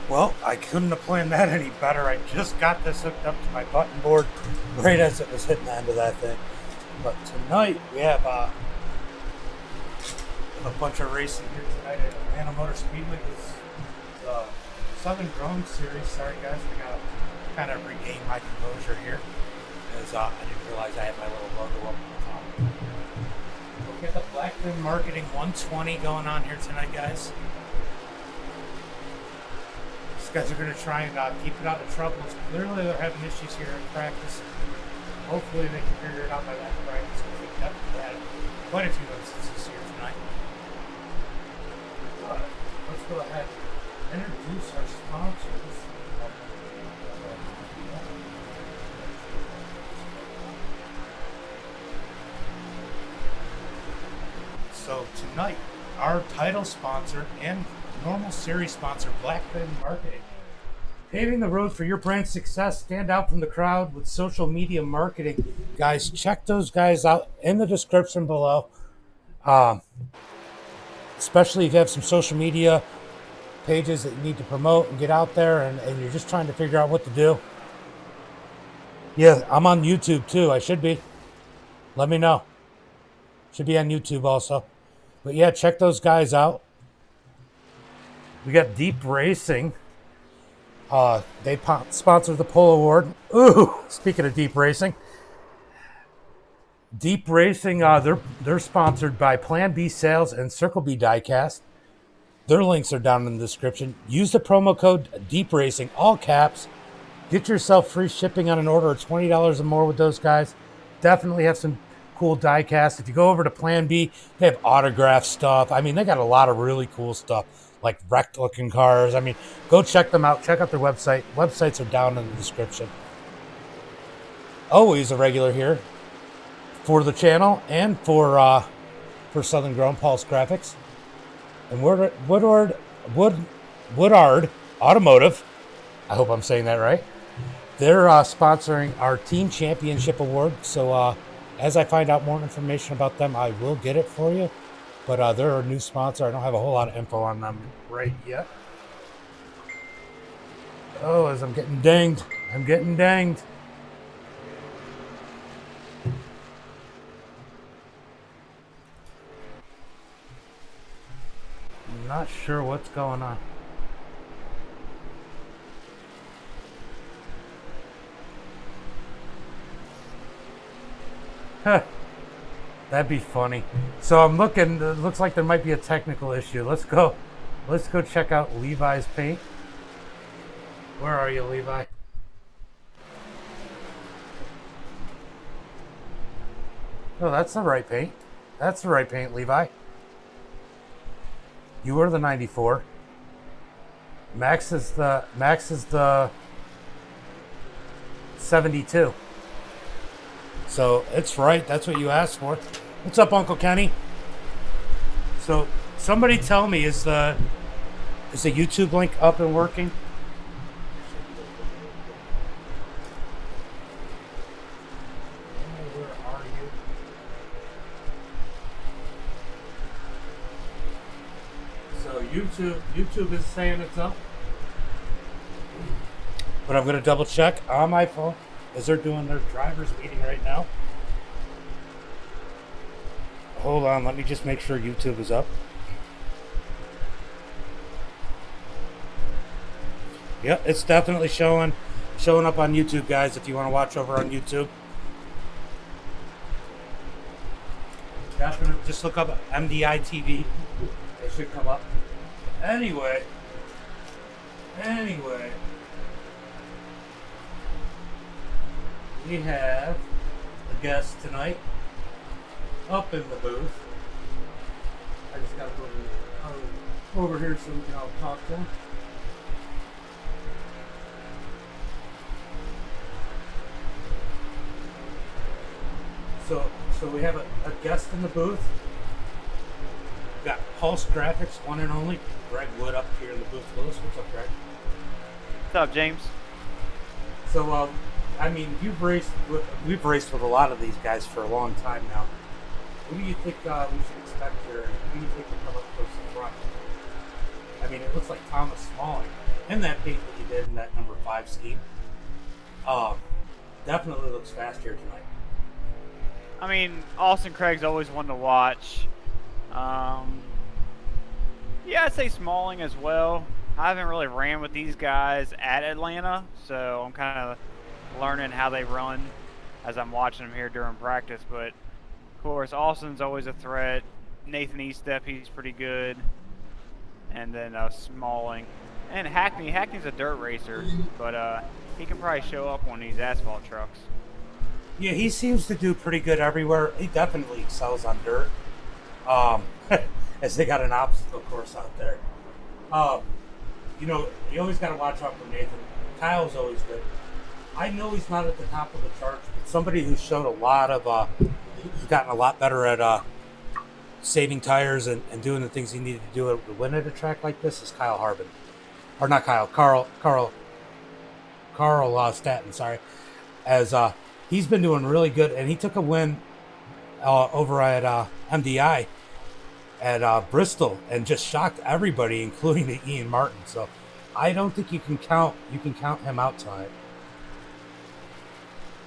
Well, I couldn't have planned that any better. I just got this hooked up to my button board right as it was hitting the end of that thing. But tonight we have a bunch of racing here tonight at Atlanta Motor Speedway. This the Southern Grown Series. Sorry guys, I gotta kind of regain my composure here, as I didn't realize I had my little logo up on the top. We'll get the Blackfin Marketing 120 going on here tonight, guys. These guys are going to try and keep it out of trouble. Clearly they're having issues here in practice. Hopefully they can figure it out by that practice, because we've definitely had quite a few instances here tonight. Let's go ahead and introduce our sponsors. So tonight, our title sponsor and normal series sponsor, Blackfin Marketing. Paving the road for your brand success. Stand out from the crowd with social media marketing. Guys, check those guys out in the description below. Especially if you have some social media pages that you need to promote and get out there, and you're just trying to figure out what to do. Yeah, I'm on YouTube too. I should be. Let me know. Should be on YouTube also. But yeah, check those guys out. We got Deep Racing. They sponsor the Pole Award. Ooh, speaking of Deep Racing. Deep Racing, they're sponsored by Plan B Sales and Circle B Diecast. Their links are down in the description. Use the promo code Deep Racing, all caps. Get yourself free shipping on an order of $20 or more with those guys. Definitely have some cool diecast. If you go over to Plan B, they have autograph stuff. I mean, they got a lot of really cool stuff, like wrecked looking cars. I mean, go check them out. Check out their website. Websites are down in the description. Always a regular here for the channel and for Southern Grown, Pulse Graphix. And Woodard Automotive, I hope I'm saying that right. They're sponsoring our Team Championship Award. So as I find out more information about them, I will get it for you. But they're a new sponsor. I don't have a whole lot of info on them right yet. Oh, as I'm getting dinged. I'm getting dinged. I'm not sure what's going on. Huh. That'd be funny. So I'm looking, it looks like there might be a technical issue. Let's go check out Levi's paint. Where are you, Levi? Oh, that's the right paint. That's the right paint, Levi. You are the 94. Max is the 72. So it's right. That's what you asked for. What's up, Uncle Kenny? So somebody tell me, is the YouTube link up and working? Where are you? So YouTube is saying it's up. But I'm going to double check on my phone as they're doing their drivers meeting right now. Hold on, let me just make sure YouTube is up. Yep, it's definitely showing up on YouTube, guys, if you want to watch over on YouTube. Definitely just look up MDI TV. It should come up. Anyway. We have a guest tonight up in the booth. I just got to go over here so we can all talk to him. So we have a guest in the booth. We've got Pulse Graphix, one and only Greg Wood up here in the booth with us. What's up, Greg? What's up, James? So, I mean, we've raced with a lot of these guys for a long time now. Who do you think we should expect here? Who do you think will come up close to the front? I mean, it looks like Thomas Smalling. And that paint that you did in that number 5 scheme, definitely looks fast here tonight. I mean, Austin Craig's always one to watch. Yeah, I'd say Smalling as well. I haven't really ran with these guys at Atlanta, so I'm kind of learning how they run as I'm watching them here during practice. But, of course, Austin's always a threat. Nathan Estep, he's pretty good. And then Smalling. And Hackney. Hackney's a dirt racer, but he can probably show up on these asphalt trucks. Yeah, he seems to do pretty good everywhere. He definitely excels on dirt. As they got an obstacle course out there. You know, you always got to watch out for Nathan. Kyle's always good. I know he's not at the top of the charts, but somebody who showed a lot of, he's gotten a lot better at saving tires and doing the things he needed to do to win at a track like this is Kyle Harbin. Or not Kyle, Carl Staton, sorry. As he's been doing really good, and he took a win over at MDI at Bristol and just shocked everybody, including the Ian Martin. So I don't think you can count him out tonight.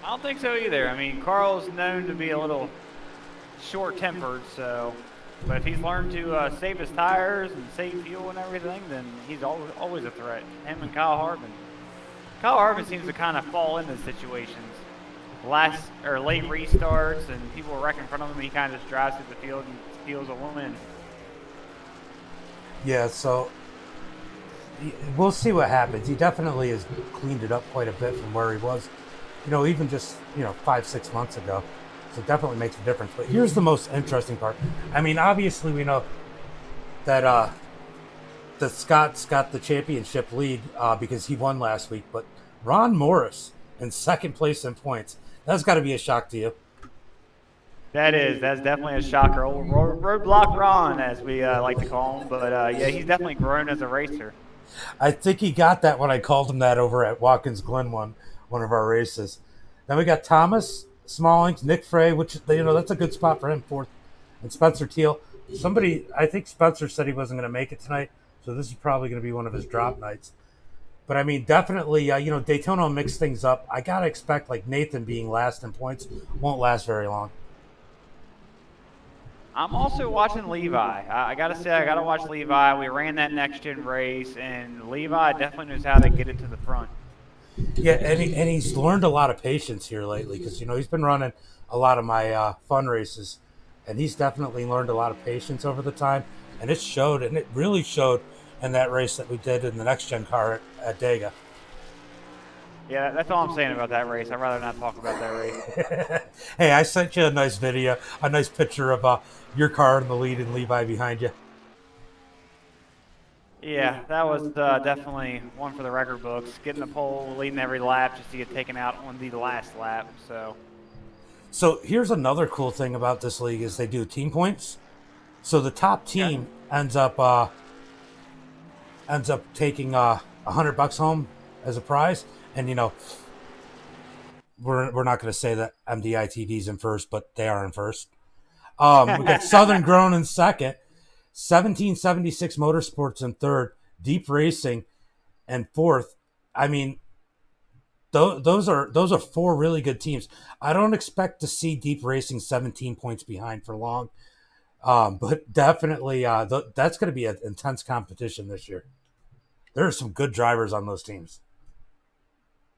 I don't think so either. I mean, Carl's known to be a little short-tempered, but if he's learned to save his tires and save fuel and everything, then he's always a threat. Him and Kyle Harbin. Kyle Harbin seems to kind of fall into situations. Late restarts and people are wrecking in front of him, he kind of just drives through the field and steals a win. Yeah, so we'll see what happens. He definitely has cleaned it up quite a bit from where he was, even just 5-6 months ago. So it definitely makes a difference. But here's the most interesting part. I mean, obviously we know that Scott's got the championship lead because he won last week. But Ron Morris in second place in points. That's got to be a shock to you. That's definitely a shocker. Old roadblock Ron, as we like to call him. But yeah, he's definitely grown as a racer. I think he got that when I called him that over at Watkins Glen one of our races. Then we got Thomas Smalling, Nick Frey, which that's a good spot for him, fourth, and Spencer Teal. I think Spencer said he wasn't going to make it tonight, so this is probably going to be one of his drop nights. But I mean, definitely, Daytona will mix things up. I gotta expect like Nathan being last in points won't last very long. I'm also watching Levi. I gotta say, I gotta watch Levi. We ran that next gen race, and Levi definitely knows how to get it to the front. Yeah, and he's learned a lot of patience here lately because he's been running a lot of my fun races, and he's definitely learned a lot of patience over the time, and it showed, and it really showed in that race that we did in the next gen car at Dega. Yeah, that's all I'm saying about that race. I'd rather not talk about that race. Hey, I sent you a nice video, a nice picture of your car in the lead and Levi behind you. Yeah, that was definitely one for the record books. Getting the pole, leading every lap just to get taken out on the last lap. So here's another cool thing about this league is they do team points. So the top team ends up taking $100 home as a prize, and we're not going to say that MDI TV's in first, but they are in first. We got Southern Grown in second, 1776 Motorsports in third, Deep Racing in fourth. I mean, those are 4 really good teams. I don't expect to see Deep Racing 17 points behind for long, but definitely that's going to be an intense competition this year. There are some good drivers on those teams.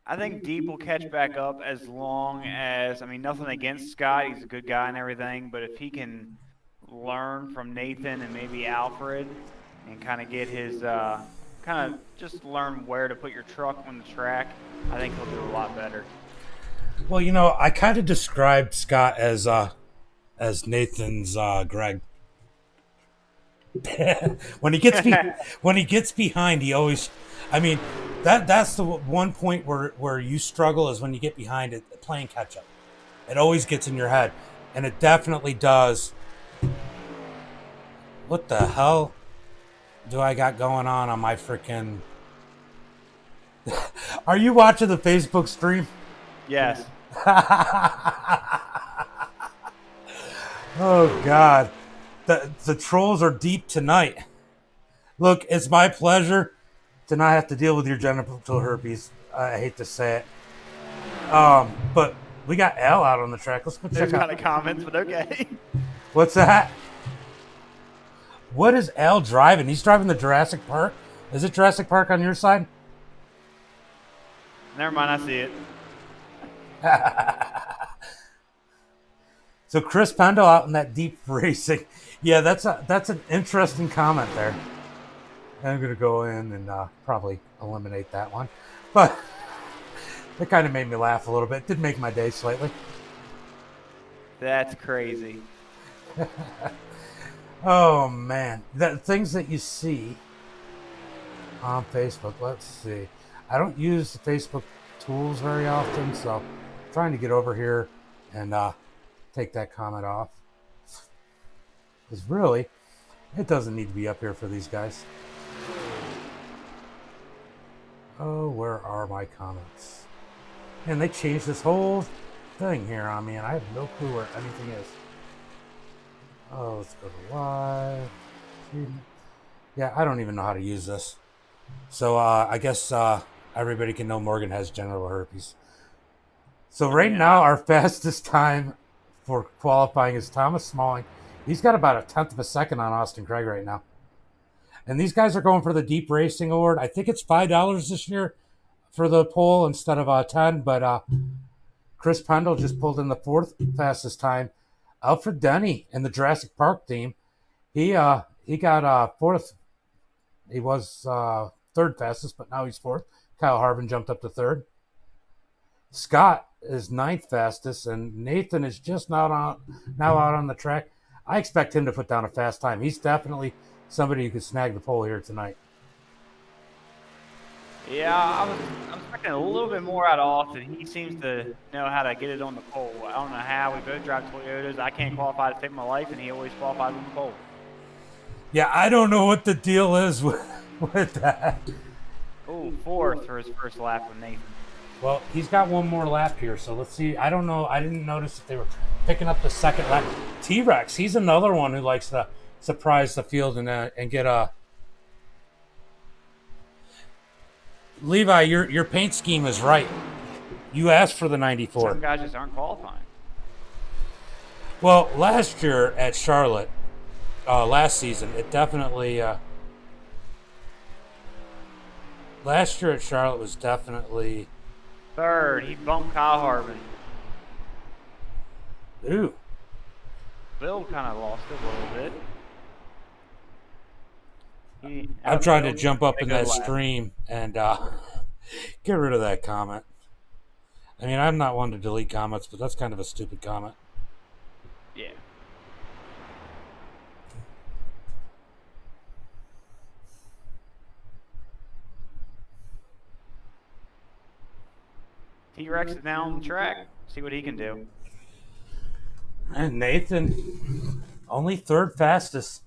I think Deep will catch back up as long as, nothing against Scott. He's a good guy and everything, but if he can learn from Nathan and maybe Alfred and kind of get his, just learn where to put your truck on the track, I think he'll do a lot better. Well, I kind of described Scott as Nathan's Greg. when he gets behind, he always, that's the one point where you struggle is when you get behind it playing catch up. It always gets in your head, and it definitely does. What the hell do I got going on my freaking? Are you watching the Facebook stream? Yes. Oh God. The trolls are deep tonight. Look, it's my pleasure to not have to deal with your genital herpes. I hate to say it. But we got Al out on the track. Let's go check There's out. kind of comments, but okay. What's that? What is Al driving? He's driving the Jurassic Park. Is it Jurassic Park on your side? Never mind, I see it. So Chris Pendle out in that deep racing. Yeah, that's an interesting comment there. I'm going to go in and probably eliminate that one. But it kind of made me laugh a little bit. Did make my day slightly. That's crazy. Oh, man. Things that you see on Facebook. Let's see. I don't use the Facebook tools very often, so I'm trying to get over here and take that comment off. Because really, it doesn't need to be up here for these guys. Oh, where are my comments? And they changed this whole thing here on me, and I have no clue where anything is. Oh, let's go to live. Yeah, I don't even know how to use this. So I guess everybody can know Morgan has genital herpes. So right now, our fastest time for qualifying is Thomas Smalling. He's got about a tenth of a second on Austin Craig right now. And these guys are going for the Deep Racing Award. I think it's $5 this year for the pole instead of $10. But Chris Pendle just pulled in the fourth fastest time. Alfred Denny in the Jurassic Park team, he got fourth. He was third fastest, but now he's fourth. Kyle Harvin jumped up to third. Scott is ninth fastest, and Nathan is just now out on the track. I expect him to put down a fast time. He's definitely somebody who could snag the pole here tonight. Yeah, I'm expecting a little bit more out of Austin. He seems to know how to get it on the pole. I don't know how. We both drive Toyotas. I can't qualify to save my life, and he always qualifies on the pole. Yeah, I don't know what the deal is with that. Oh, fourth for his first lap with Nathan. Well, he's got one more lap here, so let's see. I don't know. I didn't notice if they were picking up the second lap. T-Rex, he's another one who likes to surprise the field and get a... Levi, your paint scheme is right. You asked for the 94. Some guys just aren't qualifying. Well, last year at Charlotte, last season, it definitely... last year at Charlotte was definitely... Third, he bumped Kyle Harvin. Ooh. Bill kind of lost it a little bit. I'm trying to jump up in that stream and get rid of that comment. I mean, I'm not one to delete comments, but that's kind of a stupid comment. Yeah. T-Rex is now on the track. See what he can do. And Nathan, only third fastest.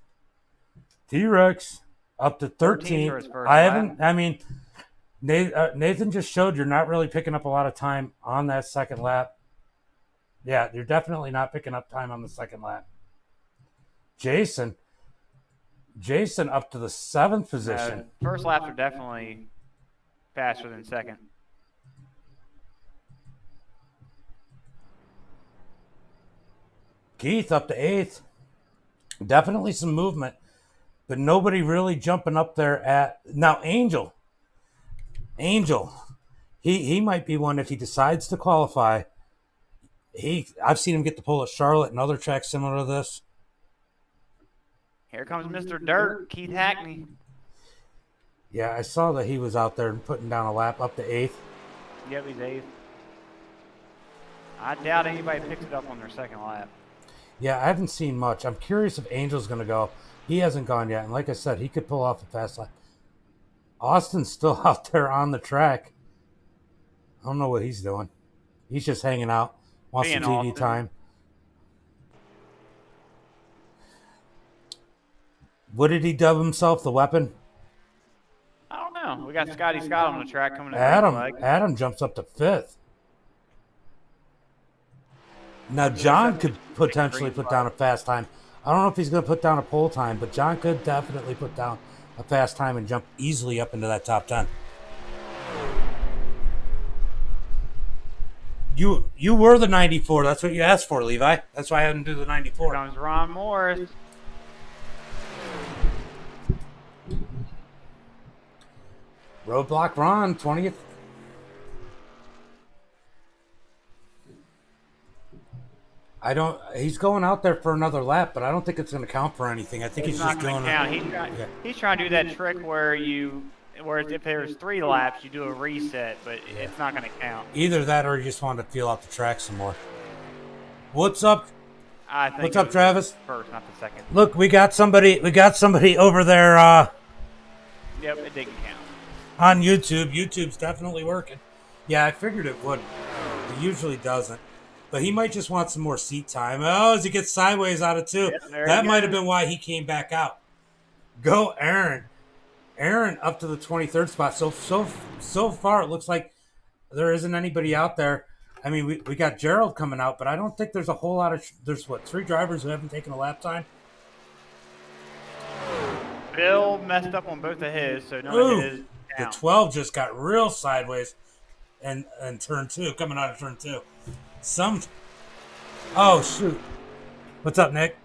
T-Rex up to 13. Nathan just showed you're not really picking up a lot of time on that second lap. Yeah, you're definitely not picking up time on the second lap. Jason up to the seventh position. First laps are definitely faster than second. Keith up to eighth. Definitely some movement, but nobody really jumping up there at... Now, Angel, he might be one if he decides to qualify. I've seen him get the pole at Charlotte and other tracks similar to this. Here comes Mr. Dirt, Keith Hackney. Yeah, I saw that he was out there and putting down a lap up to eighth. Yep, he's eighth. I doubt anybody picks it up on their second lap. Yeah, I haven't seen much. I'm curious if Angel's going to go. He hasn't gone yet, and like I said, he could pull off a fast lap. Austin's still out there on the track. I don't know what he's doing. He's just hanging out. Wants some TV time. What did he dub himself? The weapon? I don't know. We got Scotty Scott on the track coming in. Adam jumps up to fifth. Now, John could potentially put down a fast time. I don't know if he's going to put down a pole time, but John could definitely put down a fast time and jump easily up into that top 10. You were the 94. That's what you asked for, Levi. That's why I had him do the 94. Here comes Ron Morris. Roadblock Ron, 20th. He's going out there for another lap, but I don't think it's going to count for anything. I think he's just going to. He's trying to do that trick where if there's 3 laps, you do a reset, but it's not going to count. Either that or you just want to feel out the track some more. What's up? What's up, Travis? First, not the second. Look, we got somebody over there. Yep, it didn't count. On YouTube. YouTube's definitely working. Yeah, I figured it would. It usually doesn't. But he might just want some more seat time. Oh, as he gets sideways out of 2. Yep, that might have been why he came back out. Go, Aaron. Aaron up to the 23rd spot. So far, it looks like there isn't anybody out there. I mean, we got Gerald coming out, but I don't think there's a whole lot of... There's, 3 drivers who haven't taken a lap time? Bill messed up on both of his, so none of his count. The 12 just got real sideways and turn 2, coming out of turn 2. Oh, shoot. What's up, Nick?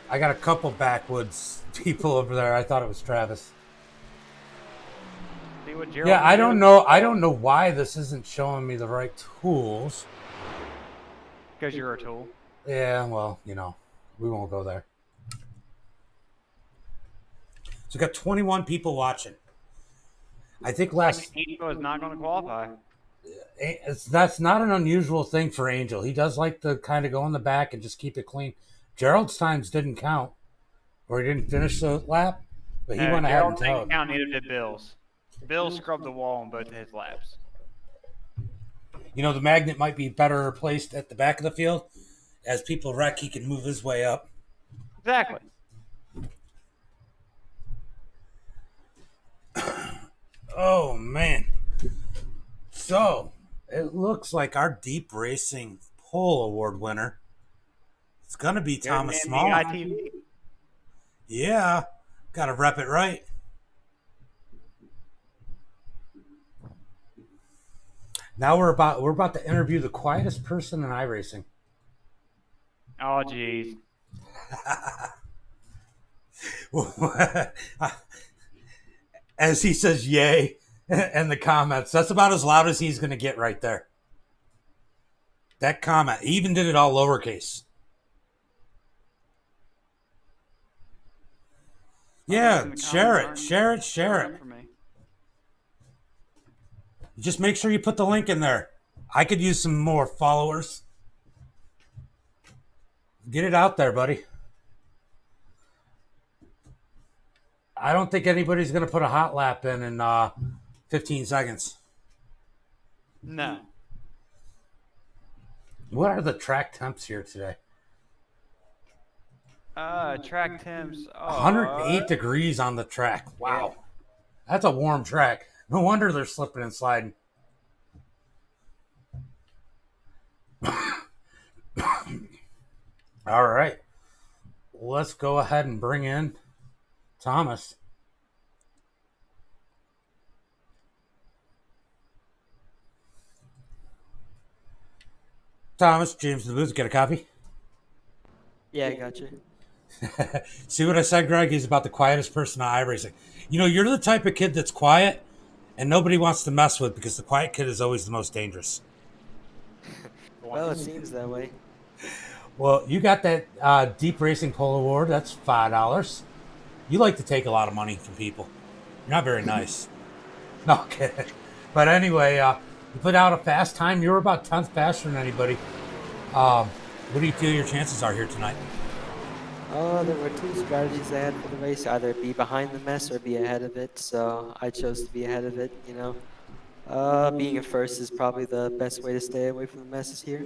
I got a couple backwoods people over there. I thought it was Travis. See what yeah, I don't know why this isn't showing me the right tools. Because you're a tool. Yeah, well, we won't go there. So we got 21 people watching. I think Angel is not going to qualify. That's not an unusual thing for Angel. He does like to kind of go in the back and just keep it clean. Gerald's times didn't count, or he didn't finish the lap, but he went ahead and towed. Didn't count, neither did Bill's. Bill scrubbed the wall on both of his laps. The magnet might be better placed at the back of the field. As people wreck, he can move his way up. Exactly. Oh, man. So, it looks like our Deep Racing Pole Award winner, it's going to be Thomas Small. Yeah. Got to rep it right. Now we're about to interview the quietest person in iRacing. Oh, jeez. As he says yay in the comments, that's about as loud as he's going to get right there. That comment, he even did it all lowercase. Yeah, share it. Just make sure you put the link in there. I could use some more followers. Get it out there, buddy. I don't think anybody's going to put a hot lap in 15 seconds. No. What are the track temps here today? Track temps are... 108 degrees on the track. Wow. That's a warm track. No wonder they're slipping and sliding. All right. Let's go ahead and bring in Thomas. Thomas, James in the booth, get a copy? Yeah, I got you. See what I said, Greg? He's about the quietest person on iRacing. You're the type of kid that's quiet and nobody wants to mess with because the quiet kid is always the most dangerous. Well, it seems that way. Well, you got that Deep Racing Pole Award. That's $5. You like to take a lot of money from people. You're not very nice. No, kidding. But anyway, you put out a fast time. You were about 10th faster than anybody. What do you feel your chances are here tonight? There were 2 strategies I had for the race, either be behind the mess or be ahead of it, so I chose to be ahead of it, Being a first is probably the best way to stay away from the messes here.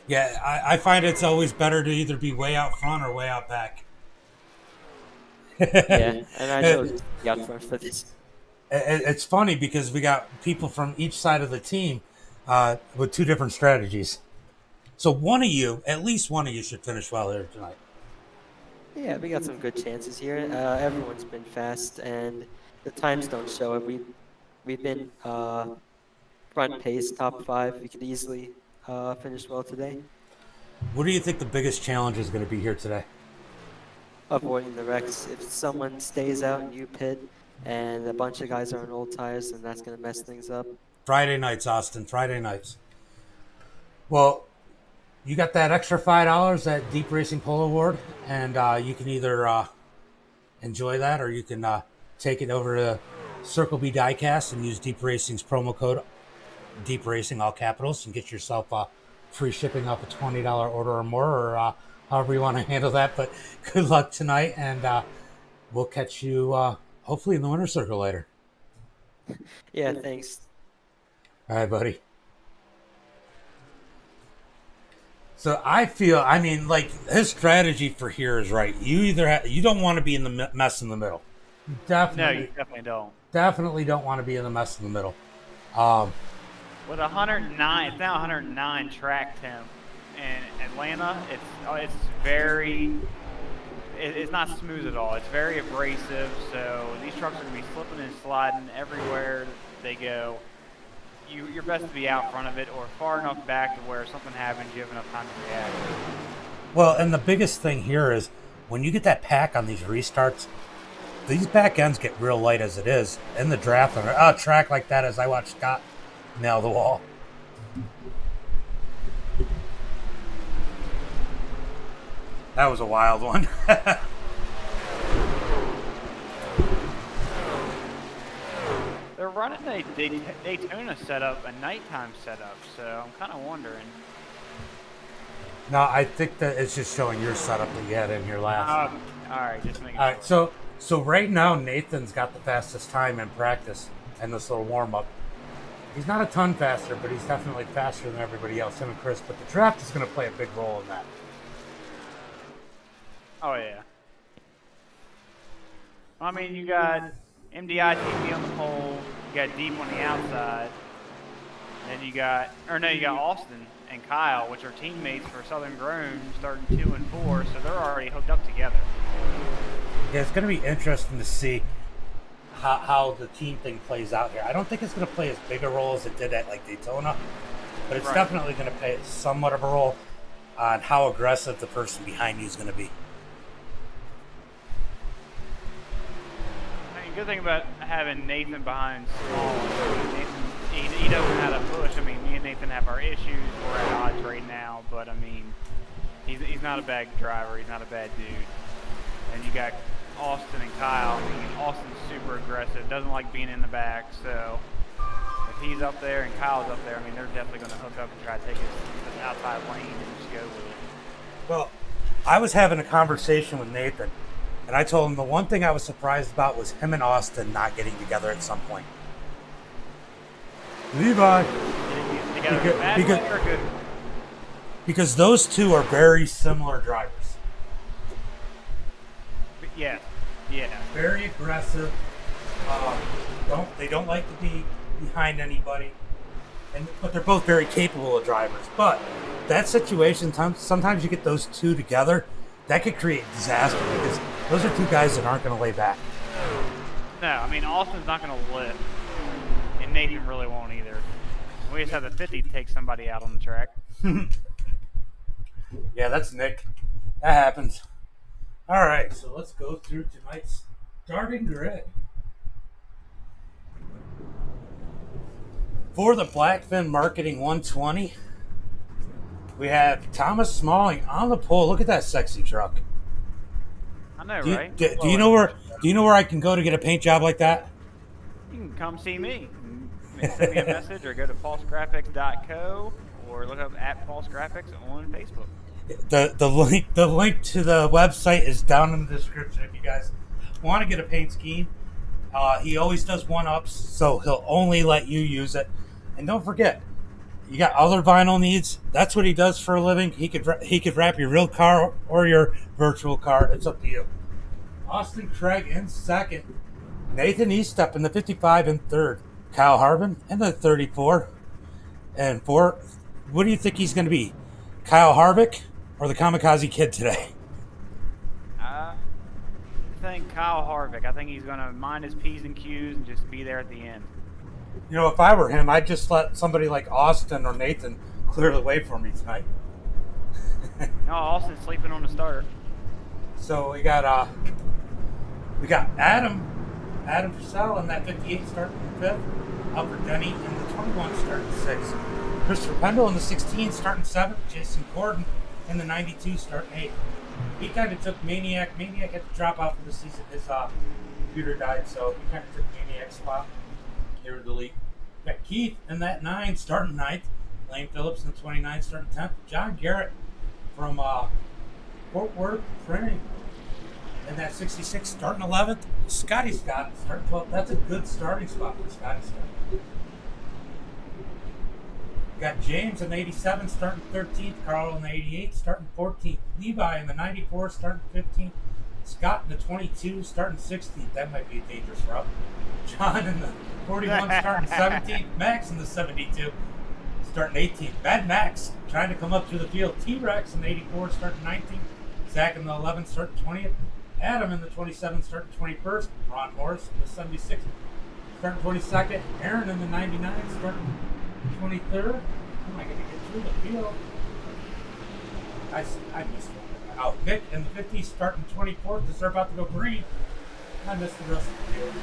Yeah, I find it's always better to either be way out front or way out back. Yeah, and I chose to be out front for this. It's funny because we got people from each side of the team with two different strategies. So one of you, at least one of you, should finish well here tonight. Yeah, we got some good chances here. Everyone's been fast, and the times don't show it. We've been front pace, top 5. We could easily finish well today. What do you think the biggest challenge is going to be here today? Avoiding the wrecks. If someone stays out and you pit, and a bunch of guys are on old tires, then that's going to mess things up. Friday nights, Austin. Friday nights. Well, you got that extra $5 at Deep Racing Pole Award, and you can either enjoy that or you can take it over to Circle B Diecast and use Deep Racing's promo code Deep Racing, all capitals, and get yourself free shipping off a $20 order or more, or however you want to handle that. But good luck tonight, and we'll catch you hopefully in the winner's circle later. Yeah, thanks. All right, buddy. So I feel, I mean, like, his strategy for here is right. You don't want to be in the mess in the middle. You definitely, No, you definitely don't. Definitely don't want to be in the mess in the middle. With 109, it's now 109 track temp in Atlanta. It's very, it's not smooth at all. It's very abrasive. So these trucks are gonna be slipping and sliding everywhere they go. You're best to be out front of it or far enough back to where something happens, you have enough time to react. Well, and the biggest thing here is when you get that pack on these restarts, these back ends get real light as it is. In the draft on a track like that, as I watched Scott nail the wall. That was a wild one. They're running a Daytona setup, a nighttime setup, so I'm kind of wondering. No, I think that it's just showing your setup that you had in here last. All right, just making All right, so right now Nathan's got the fastest time in practice and this little warm up. He's not a ton faster, but he's definitely faster than everybody else, him and Chris. But the draft is going to play a big role in that. Oh yeah. I mean, you got MDI TV on the pole, you got Deep on the outside, and you got Austin and Kyle, which are teammates for Southern Grown, starting 2 and 4, so they're already hooked up together. Yeah, it's going to be interesting to see how the team thing plays out here. I don't think it's going to play as big a role as it did at like Daytona, but it's definitely going to play somewhat of a role on how aggressive the person behind you is going to be. I mean, good thing about having Nathan behind Small, Nathan, he doesn't know how to push. I mean, me and Nathan have our issues. We're at odds right now, but I mean, he's not a bad driver. He's not a bad dude. And you got Austin and Kyle. I mean, Austin's super aggressive, doesn't like being in the back, so if he's up there and Kyle's up there, I mean, they're definitely going to hook up and try to take his outside lane and just go with it. Well, I was having a conversation with Nathan, and I told him the one thing I was surprised about was him and Austin not getting together at some point. Levi. Together, bad way or good? Because those two are very similar drivers. Yeah. Very aggressive. They don't like to be behind anybody, but they're both very capable of drivers. But that situation, sometimes you get those two together, that could create disaster because those are two guys that aren't going to lay back. No, I mean Austin's not going to lift, and Nathan really won't either. We just have the 50 take somebody out on the track. Yeah, that's Nick. That happens. All right, so let's go through tonight's starting grid. For the Blackfin Marketing 120, we have Thomas Smalling on the pole. Look at that sexy truck. I know, right? Do you know where I can go to get a paint job like that? You can come see me. Send me a message or go to pulsegraphics.co or look up at Pulse Graphics on Facebook. The link to the website is down in the description if you guys want to get a paint scheme. He always does one-ups, so he'll only let you use it. And don't forget, you got other vinyl needs. That's what he does for a living. He could wrap your real car or your virtual car. It's up to you. Austin Craig in second. Nathan Estep in the 55 in third. Kyle Harbin in the 34. And fourth, what do you think he's going to be? Kyle Harvick or the Kamikaze Kid today? I think Kyle Harvick. I think he's going to mind his P's and Q's and just be there at the end. You know, if I were him, I'd just let somebody like Austin or Nathan clear the way for me tonight. No, Austin's sleeping on the starter. So we got Adam Purcell in that 58 starting in 5th, Albert Denny in the 21 starting 6th, Christopher Pendle in the 16 starting 7th, Jason Gordon in the 92 starting 8th. He kind of took Maniac. Maniac had to drop out for the season. His computer died, so he kind of took Maniac's spot here in the league. Got Keith in that 9 starting 9th, Lane Phillips in the 29 starting 10th, John Garrett from Fort Worth Printing in that 66 starting 11th, Scotty Scott starting 12th. That's a good starting spot for Scotty Scott. Got James in the 87 starting 13th, Carl in the 88 starting 14th, Levi in the 94 starting 15th, Scott in the 22 starting 16th. That might be a dangerous route. John in the 41 starting 17th, Max in the 72 starting 18th. Bad Max trying to come up through the field. T-Rex in the 84 starting 19th, Zach in the 11 starting 20th, Adam in the 27 starting 21st, Ron Morris in the 76 starting 22nd, Aaron in the 99 starting 23rd. How am I going to get through the field? I missed one. Oh, Nick in the 50 starting 24th as they're about to go green. I missed the rest of the field.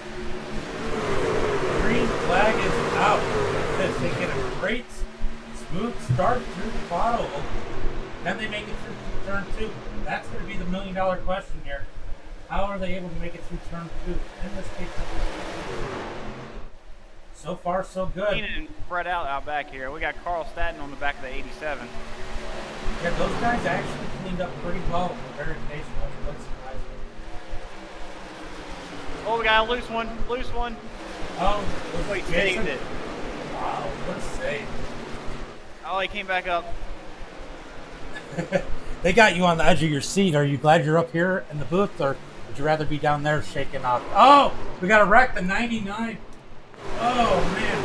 Green flag is out. They get a great smooth start through the quad oval. Then they make it through turn 2. That's going to be the $1 million question here. How are they able to make it through turn 2 in this case? So far, so good. And spread out back here. We got Carl Staten on the back of the 87. Yeah, those guys actually cleaned up pretty well compared to Nation. That's surprising. Oh, we got a loose one. Loose one. Oh, Wait, saved it. Wow, what a save. Oh, he came back up. They got you on the edge of your seat. Are you glad you're up here in the booth, or would you rather be down there shaking off? Oh, we got a wreck, the 99. Oh, man.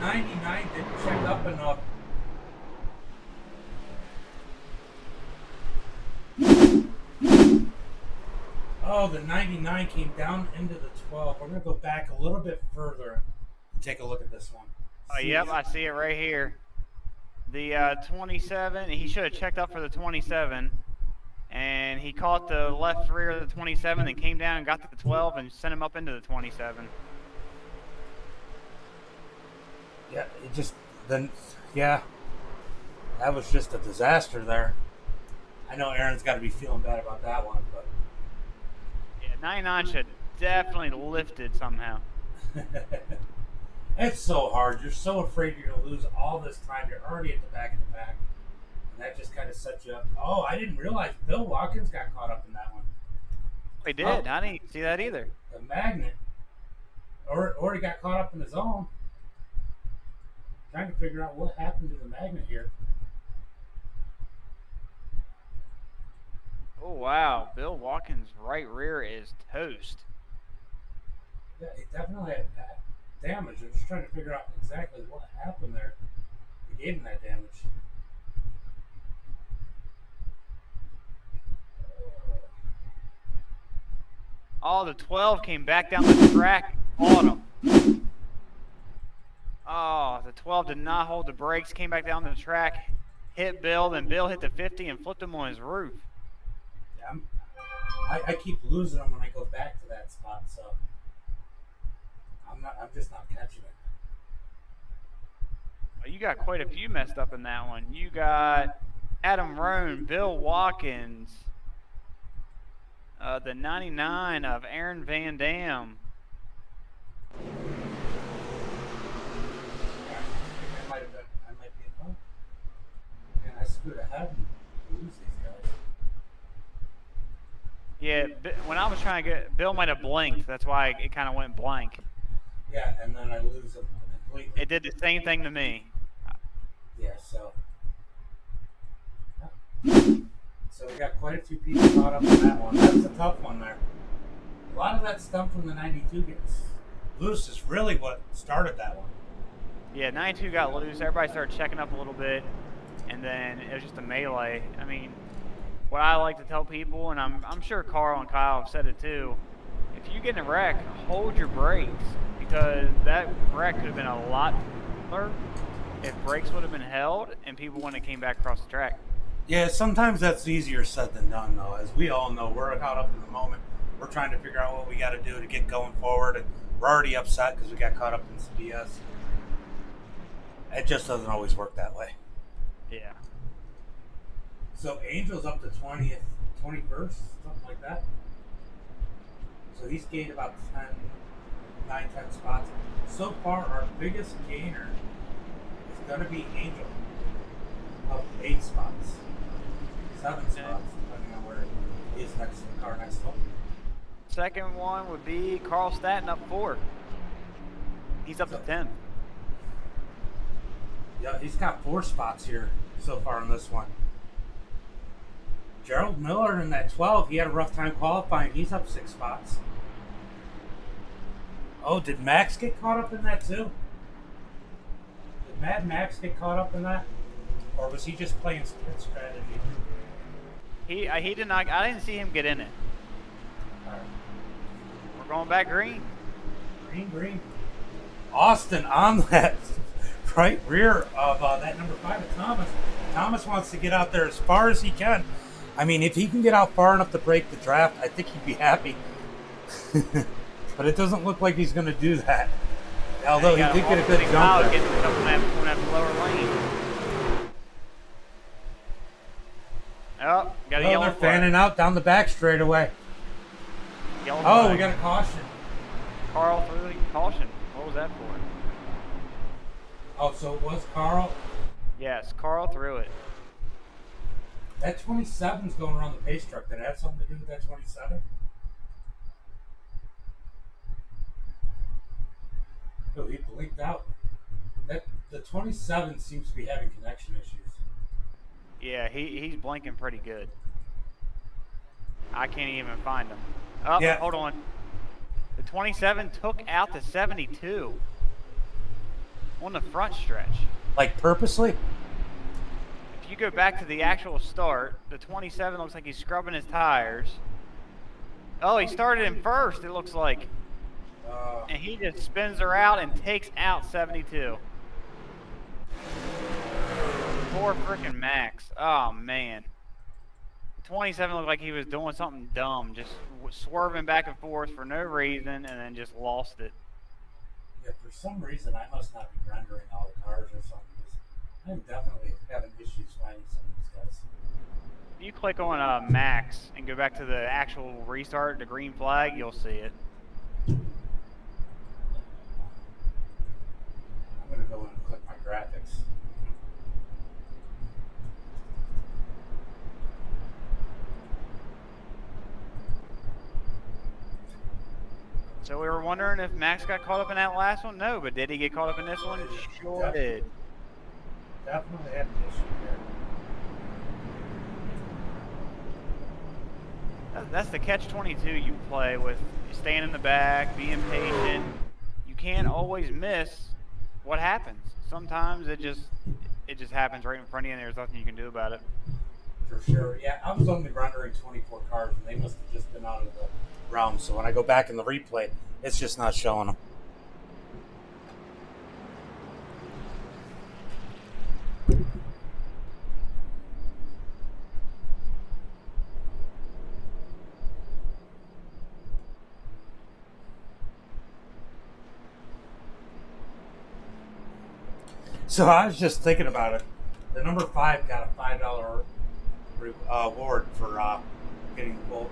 99 didn't check up enough. Oh, the 99 came down into the 12. We're going to go back a little bit further and take a look at this one. Oh, yep, I see it right here. The 27, he should have checked up for the 27, and he caught the left rear of the 27 and came down and got to the 12 and sent him up into the 27. Yeah, yeah, that was just a disaster there. I know Aaron's got to be feeling bad about that one, but. Yeah, 99 should definitely lifted somehow. It's so hard. You're so afraid you're going to lose all this time. You're already at the back of the pack. And that just kind of sets you up. Oh, I didn't realize Bill Watkins got caught up in that one. He did. Oh, I didn't see that either. The magnet. Or he got caught up in his own. Trying to figure out what happened to the magnet here. Oh, wow. Bill Watkins' right rear is toast. Yeah, he definitely had damage. I'm just trying to figure out exactly what happened there. He gave him that damage. Oh, the 12 came back down the track on him. Oh, the 12 did not hold the brakes, came back down the track, hit Bill, then Bill hit the 50 and flipped him on his roof. Yeah, I keep losing them when I go back to that spot, so I'm just not catching it. Well, you got quite a few messed up in that one. You got Adam Rohn, Bill Watkins, the 99 of Aaron Van Dam. I might be at home. Man, I screwed ahead and lose these guys. Yeah, when I was trying to get, Bill might have blinked. That's why it kind of went blank. Yeah, and then I lose them completely. It did the same thing to me. Yeah, so we got quite a few people caught up in that one. That's a tough one there. A lot of that stuff from the 92 gets loose is really what started that one. Yeah, 92 got loose. Everybody started checking up a little bit, and then it was just a melee. I mean, what I like to tell people, and I'm sure Carl and Kyle have said it too, if you get in a wreck, hold your brakes, because that wreck could have been a lot smaller if brakes would have been held and people wouldn't have came back across the track. Yeah, sometimes that's easier said than done, though. As we all know, we're caught up in the moment. We're trying to figure out what we got to do to get going forward, and we're already upset because we got caught up in some BS. It just doesn't always work that way. Yeah. So Angel's up to 20th, 21st, something like that. So he's gained about 10 spots. So far, our biggest gainer is going to be Angel, up 8 spots. 7 spots, depending on where he is next to the car next to him. Second one would be Carl Staten up 4. He's up to 10. Yeah, he's got 4 spots here so far in this one. Gerald Miller in that 12, he had a rough time qualifying. He's up 6 spots. Oh, did Max get caught up in that too? Did Mad Max get caught up in that? Or was he just playing split strategy? He did not. I didn't see him get in it. All right. We're going back green. Green. Austin on that right rear of that number 5 of Thomas. Thomas wants to get out there as far as he can. I mean, if he can get out far enough to break the draft, I think he'd be happy. But it doesn't look like he's going to do that. Although he did get a good jump there. Getting up on that lower lane. Oh, got a yellow They're flag. fanning out down the back straightaway. Yellow Oh, flag. we got a caution. Carl threw the caution. What was that for? Oh, so it was Carl? Yes, Carl threw it. That 27's going around the pace truck. Did it have something to do with that 27? Oh, he blinked out. The 27 seems to be having connection issues. Yeah, he's blinking pretty good. I can't even find him. Oh, Yeah. Hold on. The 27 took out the 72 on the front stretch. Like purposely? If you go back to the actual start, the 27 looks like he's scrubbing his tires. Oh, he started in first, it looks like. And he just spins her out and takes out 72. Poor freaking Max. Oh, man. 27 looked like he was doing something dumb, just swerving back and forth for no reason, and then just lost it. Yeah, for some reason, I must not be rendering all the cars or something. I'm definitely having issues finding some of these guys. If you click on Max and go back to the actual restart, the green flag, you'll see it. I'm going to go in and click my graphics. So we were wondering if Max got caught up in that last one. No, but did he get caught up in this one? Sure did. Definitely had an issue there. That's the catch-22 you play with staying in the back, being patient. You can't always miss what happens. Sometimes it just happens right in front of you and there's nothing you can do about it. For sure. Yeah, I was only rendering 24 cars and they must have just been out of the realm. So when I go back in the replay, it's just not showing them. So I was just thinking about it. The number 5 got a $5 award for getting the bolt.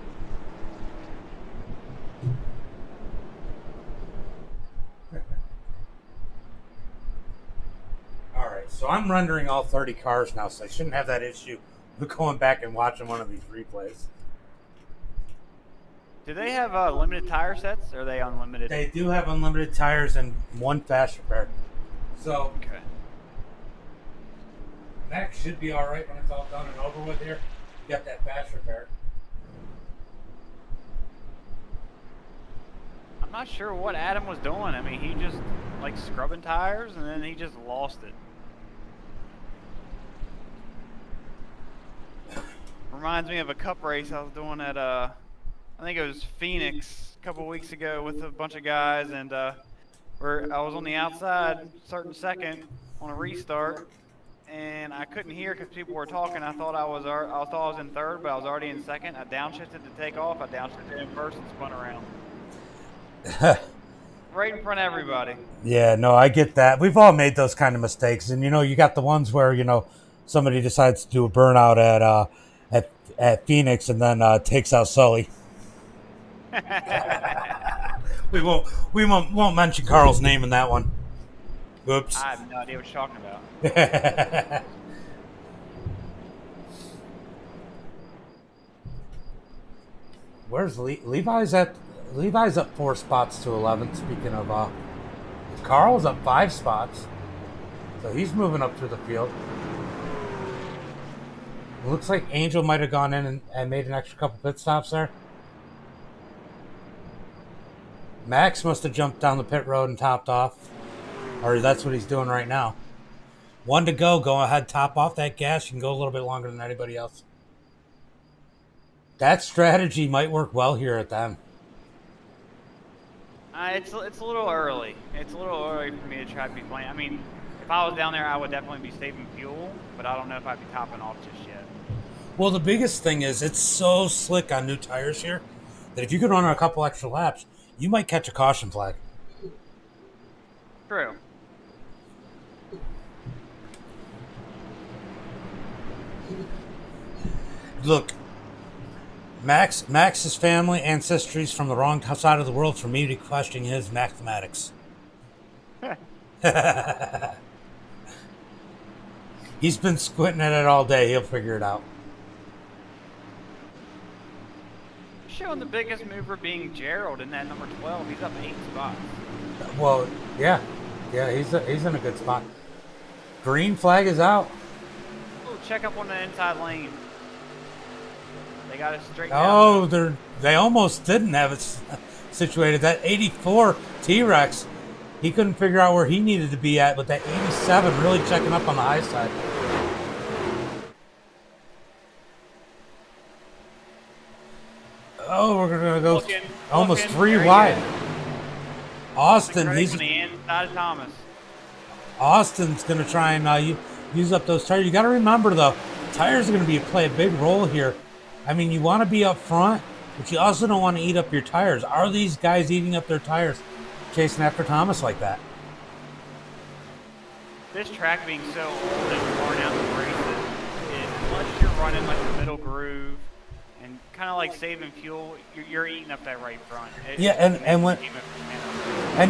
Alright, so I'm rendering all 30 cars now, so I shouldn't have that issue with going back and watching one of these replays. Do they have limited tire sets, or are they unlimited? They do have unlimited tires and 1 fast repair. So, Okay. Max should be alright when it's all done and over with here. You got that fast repair. I'm not sure what Adam was doing. I mean, he just like scrubbing tires, and then he just lost it. Reminds me of a cup race I was doing at I think it was Phoenix a couple weeks ago with a bunch of guys, and where I was on the outside, starting second on a restart, and I couldn't hear because people were talking. I thought I was in third, but I was already in second. I downshifted to take off. I downshifted in first and spun around. Right in front of everybody. Yeah, no, I get that. We've all made those kind of mistakes, and you got the ones where somebody decides to do a burnout at Phoenix and then takes out Sully. we won't mention Carl's name in that one. Oops. I have no idea what you're talking about. Where's Levi's at? Levi's up 4 spots to 11. Speaking of, Carl's up 5 spots, so he's moving up through the field. It looks like Angel might have gone in and made an extra couple pit stops there. Max must have jumped down the pit road and topped off, or that's what he's doing right now. 1 to go. Go ahead, top off that gas. You can go a little bit longer than anybody else. That strategy might work well here at them. It's a little early. It's a little early for me to try to be playing. I mean, if I was down there, I would definitely be saving fuel, but I don't know if I'd be topping off just yet. Well, the biggest thing is it's so slick on new tires here that if you could run a couple extra laps, you might catch a caution flag. True. Look, Max's family ancestry's from the wrong side of the world for me to question his mathematics. He's been squinting at it all day. He'll figure it out. Showing the biggest mover being Gerald in that number 12. He's up 8 spots. Well, yeah, he's in a good spot. Green flag is out. Ooh, check up on the inside lane. They got it straight Oh, down. they almost didn't have it situated. That 84 T-Rex, he couldn't figure out where he needed to be at, but that 87 really checking up on the high side. Oh, we're going to go almost 3 wide. Austin, he's on the inside of Thomas. Austin's going to try and use up those tires. You got to remember, though, tires are going to play a big role here. I mean, you want to be up front, but you also don't want to eat up your tires. Are these guys eating up their tires, chasing after Thomas like that? This track being so old and worn out the races, unless you're running like the middle groove and kind of like saving fuel, you're eating up that right front. And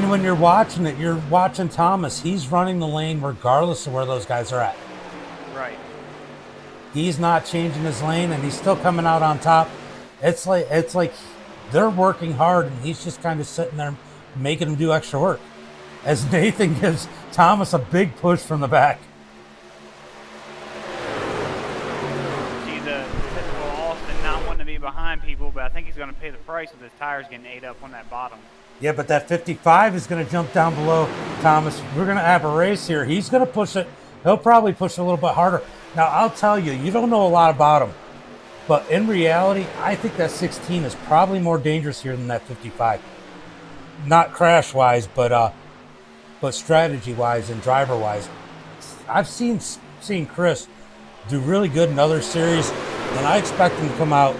when you're watching it, you're watching Thomas. He's running the lane regardless of where those guys are at. Right. He's not changing his lane, and he's still coming out on top. It's like they're working hard, and he's just kind of sitting there making them do extra work. As Nathan gives Thomas a big push from the back. See the typical Austin not wanting to be behind people, but I think he's going to pay the price with his tires getting ate up on that bottom. Yeah, but that 55 is going to jump down below Thomas. We're going to have a race here. He's going to push it. He'll probably push it a little bit harder. Now, I'll tell you, you don't know a lot about him. But in reality, I think that 16 is probably more dangerous here than that 55. Not crash-wise, but strategy-wise and driver-wise. I've seen Chris do really good in other series, and I expect him to come out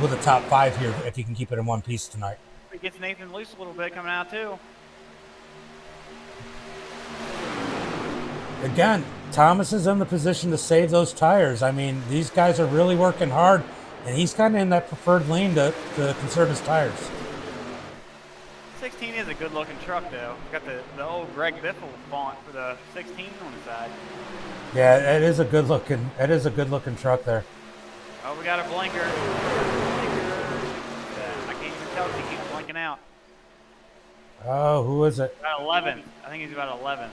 with a top 5 here if he can keep it in one piece tonight. He gets Nathan loose a little bit coming out, too. Again, Thomas is in the position to save those tires. I mean, these guys are really working hard, and he's kind of in that preferred lane to conserve his tires. 16 is a good-looking truck, though. Got the old Greg Biffle font for the 16 on the side. Yeah, it is a good-looking truck there. Oh, we got a blinker. I can't even tell if he keeps blinking out. Oh, who is it? About 11. I think he's about 11.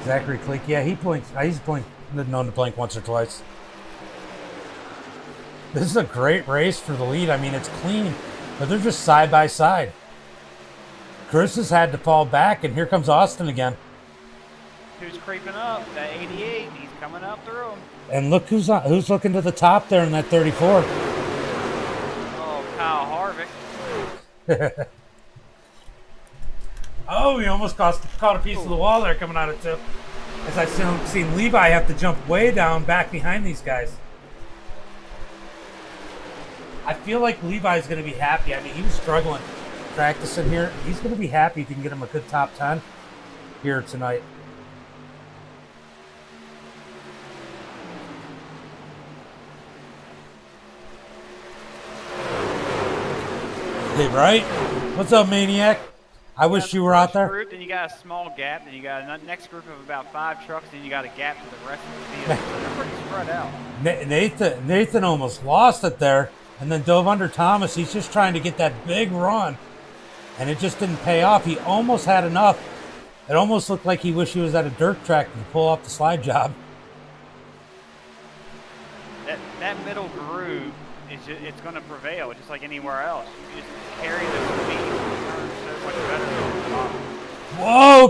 Zachary Cleek. Yeah, he blinks. He's known to blink once or twice. This is a great race for the lead. I mean, it's clean, but they're just side by side. Chris has had to fall back, and here comes Austin again. Who's creeping up? That 88. He's coming up through him. And look who's looking to the top there in that 34. Oh, Kyle Harvick. Oh, he almost caught a piece of the wall there coming out of two. As I've seen Levi have to jump way down back behind these guys. I feel like Levi's going to be happy. I mean, he was struggling practicing here. He's going to be happy if you can get him a good top 10 here tonight. Hey, right? What's up, Maniac? I wish you were out there. Group, then you got a small gap, then you got a next group of about 5 trucks, then you got a gap to the rest of the field. So they're pretty spread out. Nathan almost lost it there and then dove under Thomas. He's just trying to get that big run, and it just didn't pay off. He almost had enough. It almost looked like he wished he was at a dirt track to pull off the slide job. That middle groove, it's going to prevail, just like anywhere else. You just carry the speed and turn so much better than the bottom. Whoa,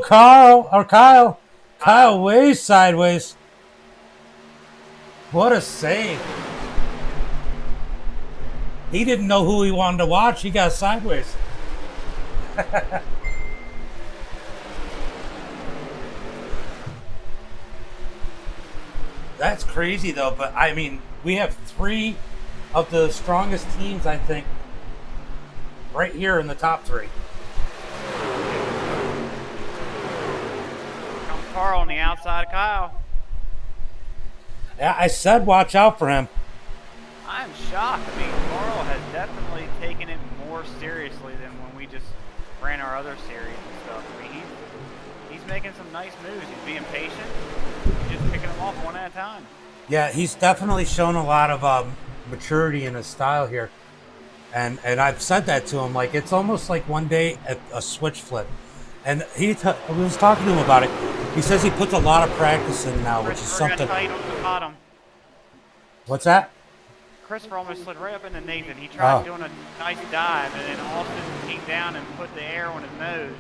Kyle way sideways. What a save. He didn't know who he wanted to watch. He got sideways. That's crazy, though. But, I mean, we have 3 of the strongest teams, I think, right here in the top 3. Comes Carl on the outside of Kyle. Yeah, I said watch out for him. I'm shocked. I mean, Carl has definitely taken it more seriously than when we just ran our other series and stuff. I mean, he's making some nice moves. He's being patient. He's just picking them off one at a time. Yeah, he's definitely shown a lot of maturity in his style here. And I've said that to him. Like, it's almost like one day a switch flip. And we was talking to him about it. He says he puts a lot of practice in now, which is something. Tight on the bottom. What's that? Christopher almost slid right up into Nathan. He tried doing a nice dive, and then Austin came down and put the air on his nose,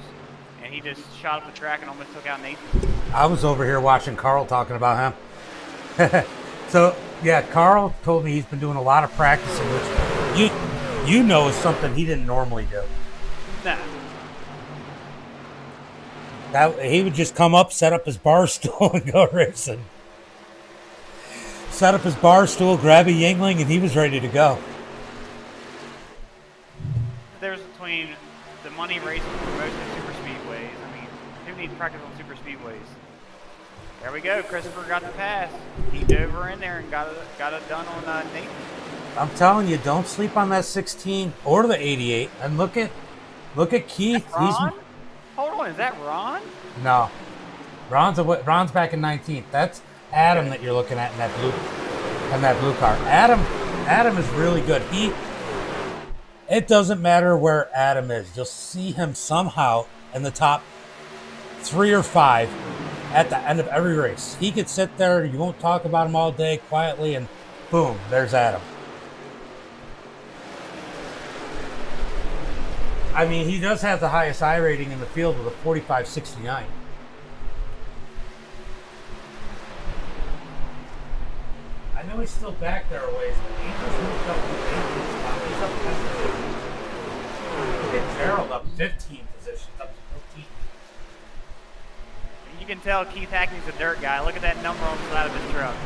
and he just shot up the track and almost took out Nathan. I was over here watching Carl talking about him. So, yeah, Carl told me he's been doing a lot of practicing, which you know is something he didn't normally do. Nah. He would just come up, set up his bar stool, and go racing. Set up his bar stool, grab a Yingling, and he was ready to go. There's between the money racing for most of the super speedways. I mean, who needs practice on super speedways? There we go. Christopher got the pass. He dove in there and got it done on Nathan. I'm telling you, don't sleep on that 16 or the 88. And look at Keith. Ron? Hold on, is that Ron? No, Ron's back in 19th. That's Adam that you're looking at in that blue car. Adam is really good. It doesn't matter where Adam is. You'll see him somehow in the top 3 or 5 at the end of every race. He could sit there. You won't talk about him all day quietly, and boom, there's Adam. I mean, he does have the highest I rating in the field with a 45.69. I know he's still back there a ways, but Angel's moved up to the 18th spot. He's up 10 positions. And Gerald up 15 positions, up to 15. You can tell Keith Hackney's a dirt guy. Look at that number on the side of his truck.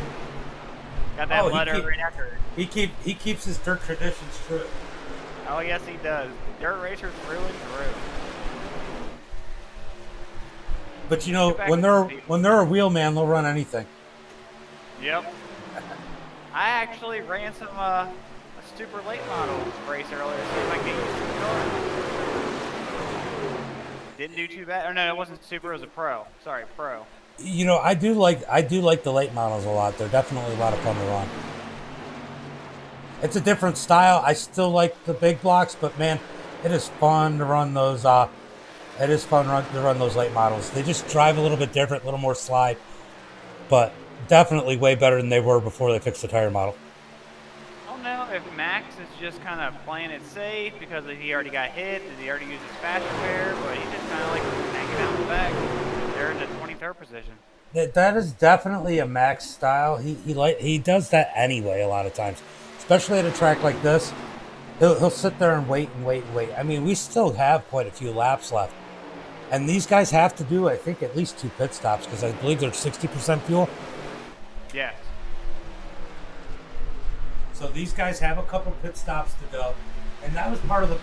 Got that letter right after it. He keeps his dirt traditions true. Oh, yes, he does. Dirt racers through and through. But you know, when they're a wheel man, they'll run anything. Yep. I actually ran some a super late model race earlier to see if I can get used to the car. Didn't do too bad. Or no, it wasn't super. It was a pro. Sorry, pro. You know, I do like the late models a lot. They're definitely a lot of fun to run. It's a different style. I still like the big blocks, but man, it is fun to run those. It is fun to run those late models. They just drive a little bit different, a little more slide, but definitely way better than they were before they fixed the tire model. Oh no, if Max is just kind of playing it safe because he already got hit, did he already use his fast repair, but he's just kind of like hanging out in the back. They're in the 23rd position. That is definitely a Max style. He does that anyway a lot of times, especially at a track like this. He'll sit there and wait and wait and wait. I mean, we still have quite a few laps left, and these guys have to do, I think, at least 2 pit stops because I believe they're 60% fuel. Yes. So these guys have a couple pit stops to go, and that was part of the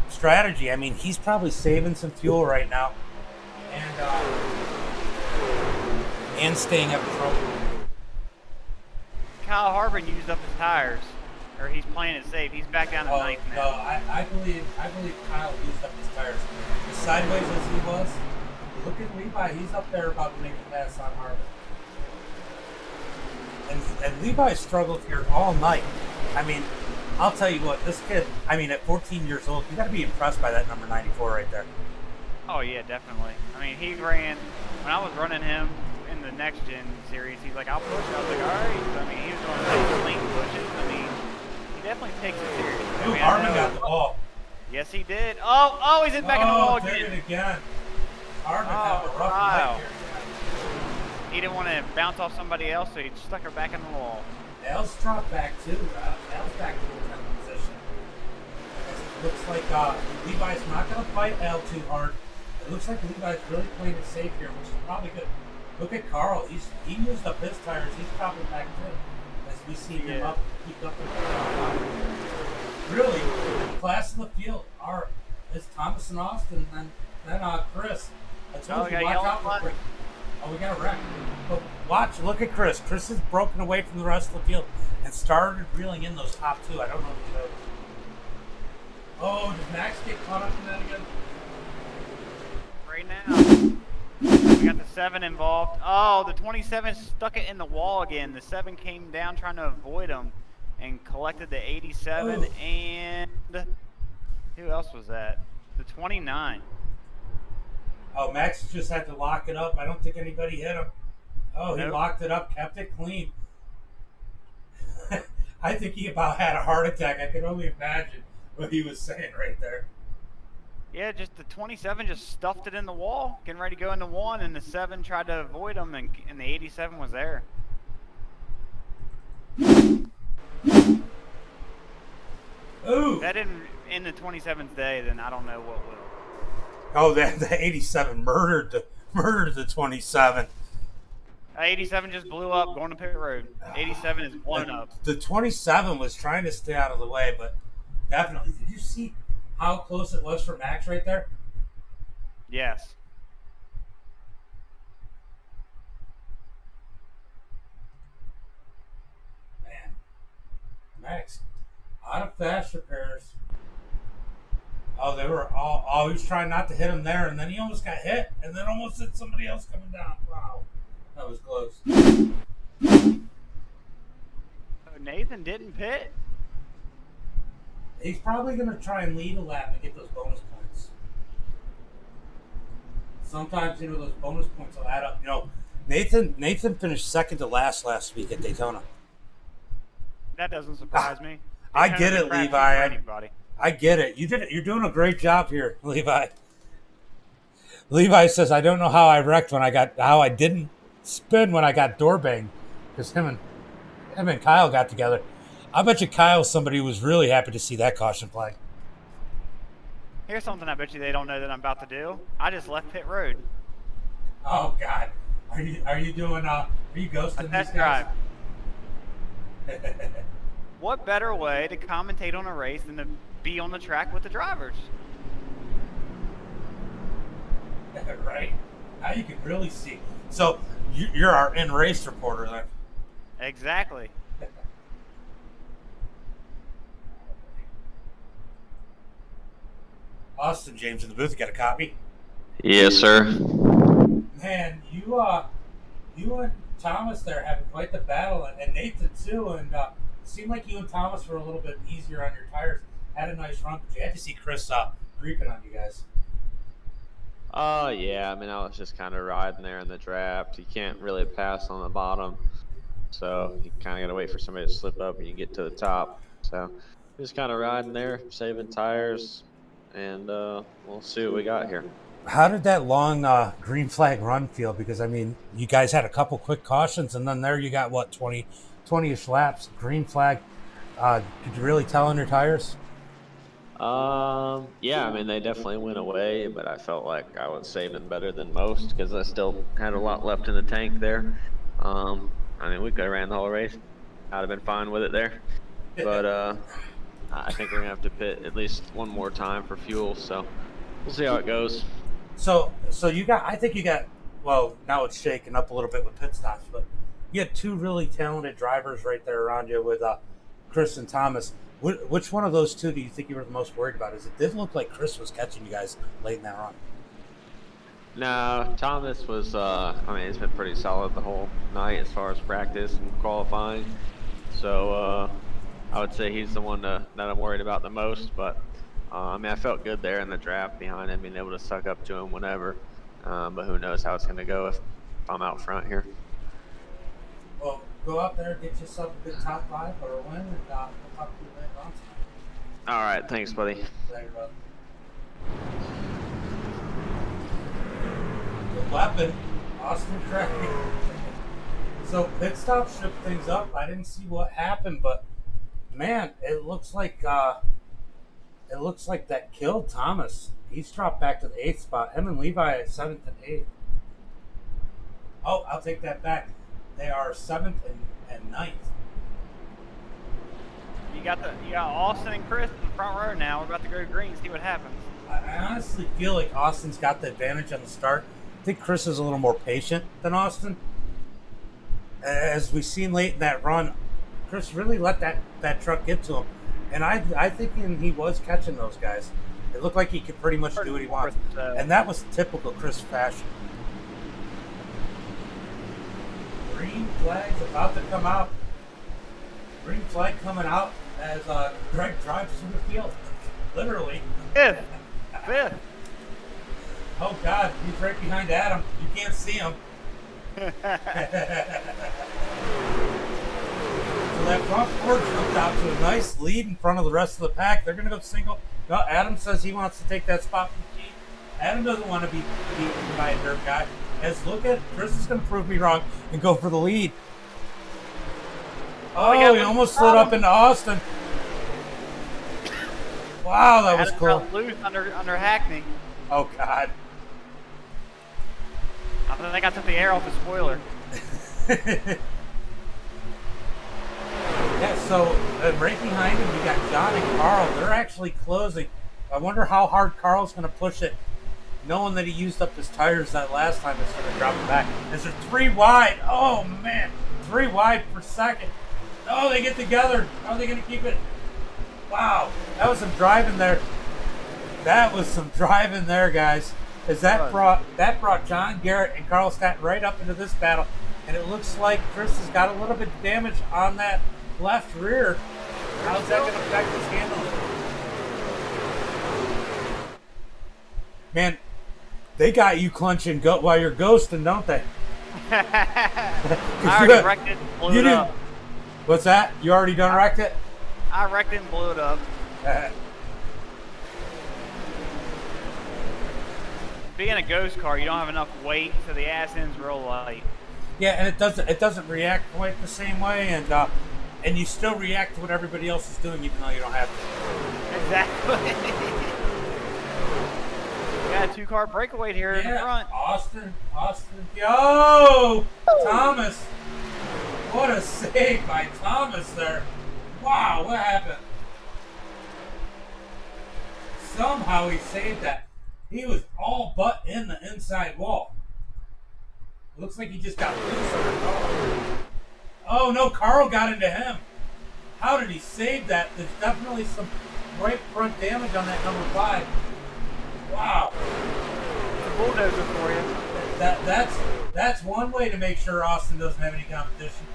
strategy. I mean, he's probably saving some fuel right now, and staying up front. Kyle Harbin used up his tires, or he's playing it safe. He's back down to 9th now. No, I believe Kyle used up his tires. As sideways as he was, look at Levi. He's up there about to make a pass on Harbin. And Levi struggled here all night. I mean, I'll tell you what, this kid, I mean, at 14 years old, you got to be impressed by that number 94 right there. Oh, yeah, definitely. I mean, he ran, when I was running him in the Next Gen series, he's like, I'll push. I was like, all right. I mean, he was going to take clean pushes. I mean, he definitely takes it seriously. I mean, Harbin got the ball. Yes, he did. Oh, he's in back in the wall again. Did it again. Harbin had a rough night here. He didn't want to bounce off somebody else, so he stuck her back in the wall. L's dropped back too. L's back to the 10th position. It looks like Levi's not going to fight L too hard. It looks like Levi's really playing it safe here, which is probably good. Look at Carl. He used up his tires. He's probably back too. As we see him keep up with the really class of the field is Thomas and Austin, and then Chris. I told you, watch out for Chris. Oh, we got a wreck. But watch, look at Chris. Chris has broken away from the rest of the field and started reeling in those top 2. I don't know if you know. Oh, did Max get caught up in that again? Right now. We got the 7 involved. Oh, the 27 stuck it in the wall again. The 7 came down trying to avoid him and collected the 87. Oh. And who else was that? The 29. Oh, Max just had to lock it up. I don't think anybody hit him. Oh, he locked it up, kept it clean. I think he about had a heart attack. I can only imagine what he was saying right there. Yeah, just the 27 just stuffed it in the wall, getting ready to go into 1, and the 7 tried to avoid him, and the 87 was there. Ooh! If that didn't end the 27's day, then I don't know what will. Oh, the 87 murdered the 27. 87 just blew up going to pit road. 87 is blown up. The 27 was trying to stay out of the way, but definitely. Did you see how close it was for Max right there? Yes. Man. Max, out of fast repairs. Oh, they were all. Oh, he was trying not to hit him there, and then he almost got hit, and then almost hit somebody else coming down. Wow, that was close. Nathan didn't pit. He's probably going to try and lead a lap and get those bonus points. Sometimes, those bonus points will add up. Nathan finished second to last week at Daytona. That doesn't surprise me. I get it, Levi. I get it. You're doing a great job here, Levi. Levi says, I don't know how I wrecked how I didn't spin when I got door banged. Because him and Kyle got together. I bet you Kyle's somebody who was really happy to see that caution flag. Here's something I bet you they don't know that I'm about to do. I just left pit road. Oh God. Are you doing are you ghosting these guys? What better way to commentate on a race than to be on the track with the drivers? Right. Now you can really see. So you're our in-race reporter then. Exactly. Austin James in the booth. You got a copy? Yes, sir. Man, you and Thomas there having quite the battle, and Nathan too. And it seemed like you and Thomas were a little bit easier on your tires. Had a nice run, but you had to see Chris creeping on you guys. Yeah. I mean, I was just kind of riding there in the draft. You can't really pass on the bottom, so you kind of got to wait for somebody to slip up and you get to the top. So So just kind of riding there, saving tires, and we'll see what we got here. How did that long green flag run feel? Because, I mean, you guys had a couple quick cautions, and then there you got, what, 20-ish laps, green flag. Could you really tell on your tires? Yeah, I mean, they definitely went away, but I felt like I was saving better than most because I still had a lot left in the tank there. I mean, we could have ran the whole race. I'd have been fine with it there. But I think we're going to have to pit at least one more time for fuel, so we'll see how it goes. So I think you got, well, now it's shaking up a little bit with pit stops, but you had two really talented drivers right there around you with Chris and Thomas. Which one of those two do you think you were the most worried about? It did look like Chris was catching you guys late in that run. No, Thomas was, I mean, he's been pretty solid the whole night as far as practice and qualifying. So I would say he's the one that I'm worried about the most. But, I mean, I felt good there in the draft behind him, being able to suck up to him whenever. But who knows how it's going to go if I'm out front here. Well, go out there, get yourself a good top 5 or a win, and we'll talk to you later on tonight. All right, thanks, buddy. Later, brother. The weapon, Austin Craig. So pit stop shook things up. I didn't see what happened, but man, it looks like that killed Thomas. He's dropped back to the 8th spot. Him and Levi at 7th and 8th. Oh, I'll take that back. They are 7th and 9th. You got Austin and Chris in the front row now. We're about to go green, see what happens. I honestly feel like Austin's got the advantage on the start. I think Chris is a little more patient than Austin. As we've seen late in that run, Chris really let that truck get to him. And I think he was catching those guys. It looked like he could pretty much do what he wanted. And that was typical Chris fashion. Green flag's about to come out. Green flag coming out as Greg drives through the field. Literally. Fifth. Oh, God. He's right behind Adam. You can't see him. So that front four jumped out to a nice lead in front of the rest of the pack. They're going to go single. No, Adam says he wants to take that spot from Keith. Adam doesn't want to be beaten by a dirt guy. As look at Chris is going to prove me wrong and go for the lead. Oh, he almost slid up into Austin. Wow, that was cool. Got loose under Hackney. Oh, God. I think I took the air off the spoiler. Yeah, so right behind him, we got John and Carl. They're actually closing. I wonder how hard Carl's going to push it, knowing that he used up his tires that last time. It's going to drop him back. Is there 3 wide? Oh, man. 3 wide per second. Oh, they get together. How are they going to keep it? Wow. That was some driving there. That was some driving there, guys. As that brought John Garrett and Carl Statt right up into this battle. And it looks like Chris has got a little bit of damage on that left rear. How's that going to affect his handling? Man, they got you clenching while you're ghosting, don't they? I already wrecked it and blew it up. What's that? You already done wrecked it? I wrecked it and blew it up. Being a ghost car, you don't have enough weight, so the ass end's real light. Yeah, and it doesn't react quite the same way, and you still react to what everybody else is doing, even though you don't have to. Exactly. We got a 2-car breakaway here in the front. Austin. Yo! Thomas. What a save by Thomas there. Wow, what happened? Somehow he saved that. He was all but in the inside wall. Looks like he just got loose on the car. Oh no, Carl got into him. How did he save that? There's definitely some right front damage on that number 5. Wow. It's a bulldozer for you. That's one way to make sure Austin doesn't have any competition.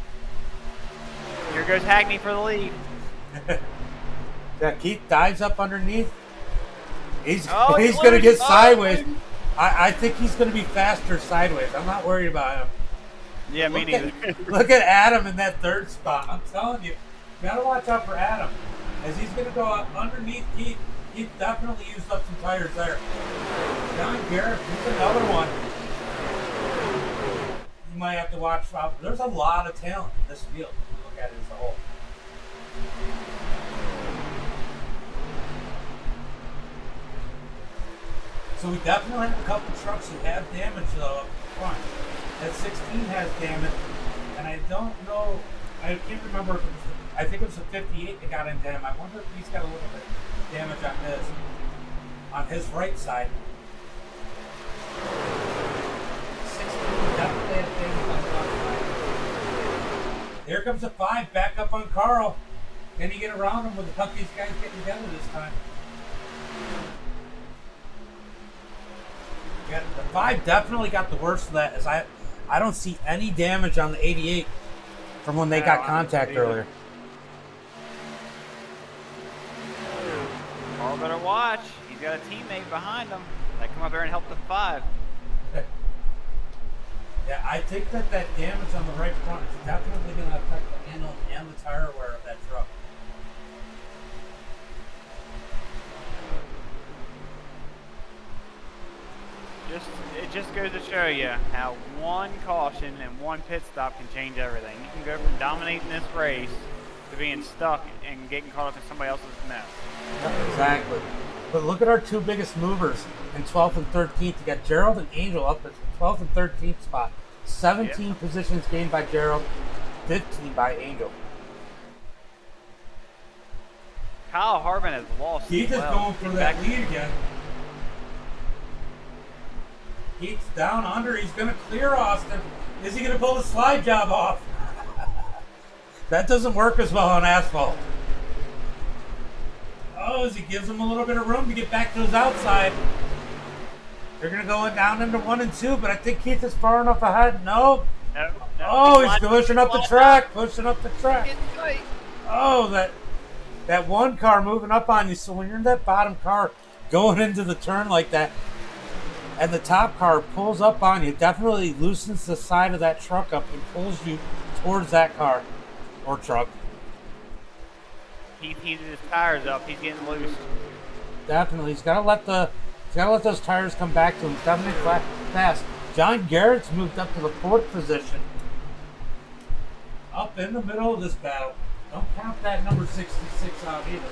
Here goes Hackney for the lead. Yeah, Keith dives up underneath. He's he's going to get loose. sideways. I think he's going to be faster sideways. I'm not worried about him. Yeah, me neither. Look at Adam in that 3rd spot. I'm telling you, got to watch out for Adam. as he's going to go up underneath Keith. Keith definitely used up some tires there. John Garrett, he's another one. You might have to watch. There's a lot of talent in this field if you look at it as a whole. So we definitely have a couple trucks that have damage though up front. That 16 has damage, and I don't know. I can't remember if it was. I think it was a 58 that got into him. I wonder if he's got a little bit of damage on his right side. 16 definitely had damage on the left side. Here comes a 5 back up on Carl. Can he get around him with a couple of these guys getting together this time? Yeah, the 5 definitely got the worst of that, as I don't see any damage on the 88 from when they got contact earlier. Carl better watch. He's got a teammate behind him that come up there and help the 5. Yeah, I think that damage on the right front is definitely going to affect the handle and the tire wear of that truck. It just goes to show you how one caution and one pit stop can change everything. You can go from dominating this race to being stuck and getting caught up in somebody else's mess. Exactly. But look at our 2 biggest movers in 12th and 13th. You got Gerald and Angel up at the 12th and 13th spot. 17 positions gained by Gerald, 15 by Angel. Kyle Harbin has lost. Keith is going for that lead again. Keith's down under. He's going to clear Austin. Is he going to pull the slide job off? That doesn't work as well on asphalt. Oh, as he gives him a little bit of room to get back to his outside. They're going to go down into 1 and 2, but I think Keith is far enough ahead. Nope. No, oh, he's pushing up the track. Pushing up the track. Oh, that one car moving up on you. So when you're in that bottom car going into the turn like that, and the top car pulls up on you, definitely loosens the side of that truck up and pulls you towards that car or truck. He heated his tires up. He's getting loose. Definitely, he's got to let those tires come back to him. He's definitely fast. John Garrett's moved up to the 4th position, up in the middle of this battle. Don't count that number 66 out either.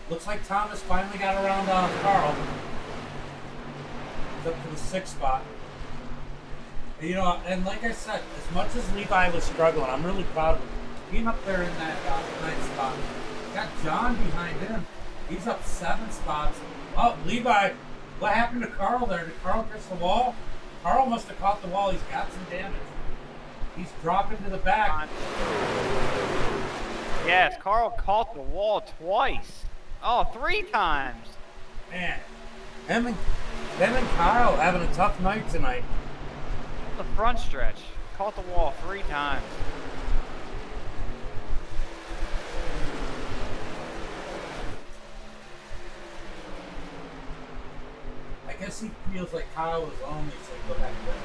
Looks like Thomas finally got around Carl. He's up to the 6th spot. You know, and like I said, as much as Levi was struggling, I'm really proud of him. Being up there in that 9th spot. Got John behind him. He's up 7 spots. Oh, Levi, what happened to Carl there? Did Carl kiss the wall? Carl must have caught the wall. He's got some damage. He's dropping to the back. Yes, Carl caught the wall twice. Oh, 3 times. Man, him and Kyle having a tough night tonight. The front stretch. Caught the wall 3 times. I guess he feels like Kyle was lonely, so he go back to it.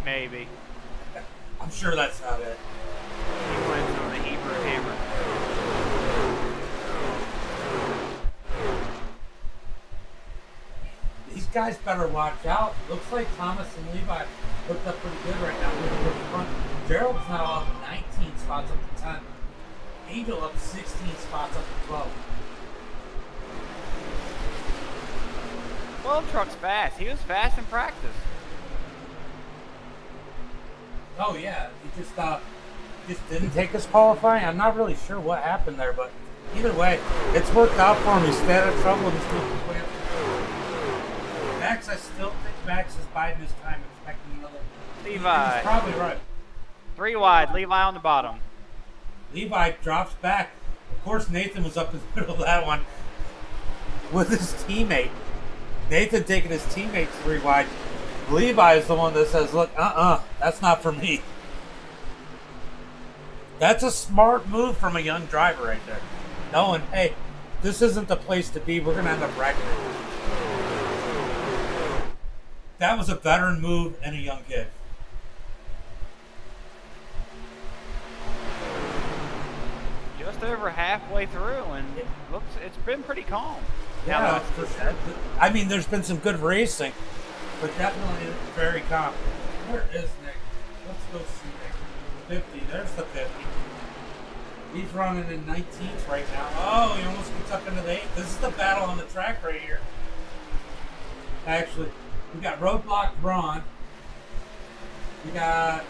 Maybe. I'm sure that's not it. He went to the Hebrew hammer. These guys better watch out. Looks like Thomas and Levi looked up pretty good right now. Moving to the front. Gerald's now up 19 spots up to 10. Angel up 16 spots up to 12. 12 truck's fast. He was fast in practice. Oh yeah, he just didn't take his qualifying. I'm not really sure what happened there, but either way, it's worked out for him. He's stayed out of trouble and he's still complete. Max, I still think Max is biding his time, expecting another. Levi. He's probably right. 3 wide. Levi on the bottom. Levi drops back. Of course, Nathan was up in the middle of that one with his teammate. Nathan taking his teammate 3 wide. Levi is the one that says, look, that's not for me. That's a smart move from a young driver right there. Knowing, hey, this isn't the place to be. We're going to end up wrecking it. That was a veteran move and a young kid. Just over halfway through, and it's been pretty calm. Yeah, for sure. I mean, there's been some good racing, but definitely very calm. Where is Nick? Let's go see Nick. 50. There's the 50. He's running in 19th right now. Oh, he almost gets up into the 8th. This is the battle on the track right here. Actually, we got Roadblock Braun. We got...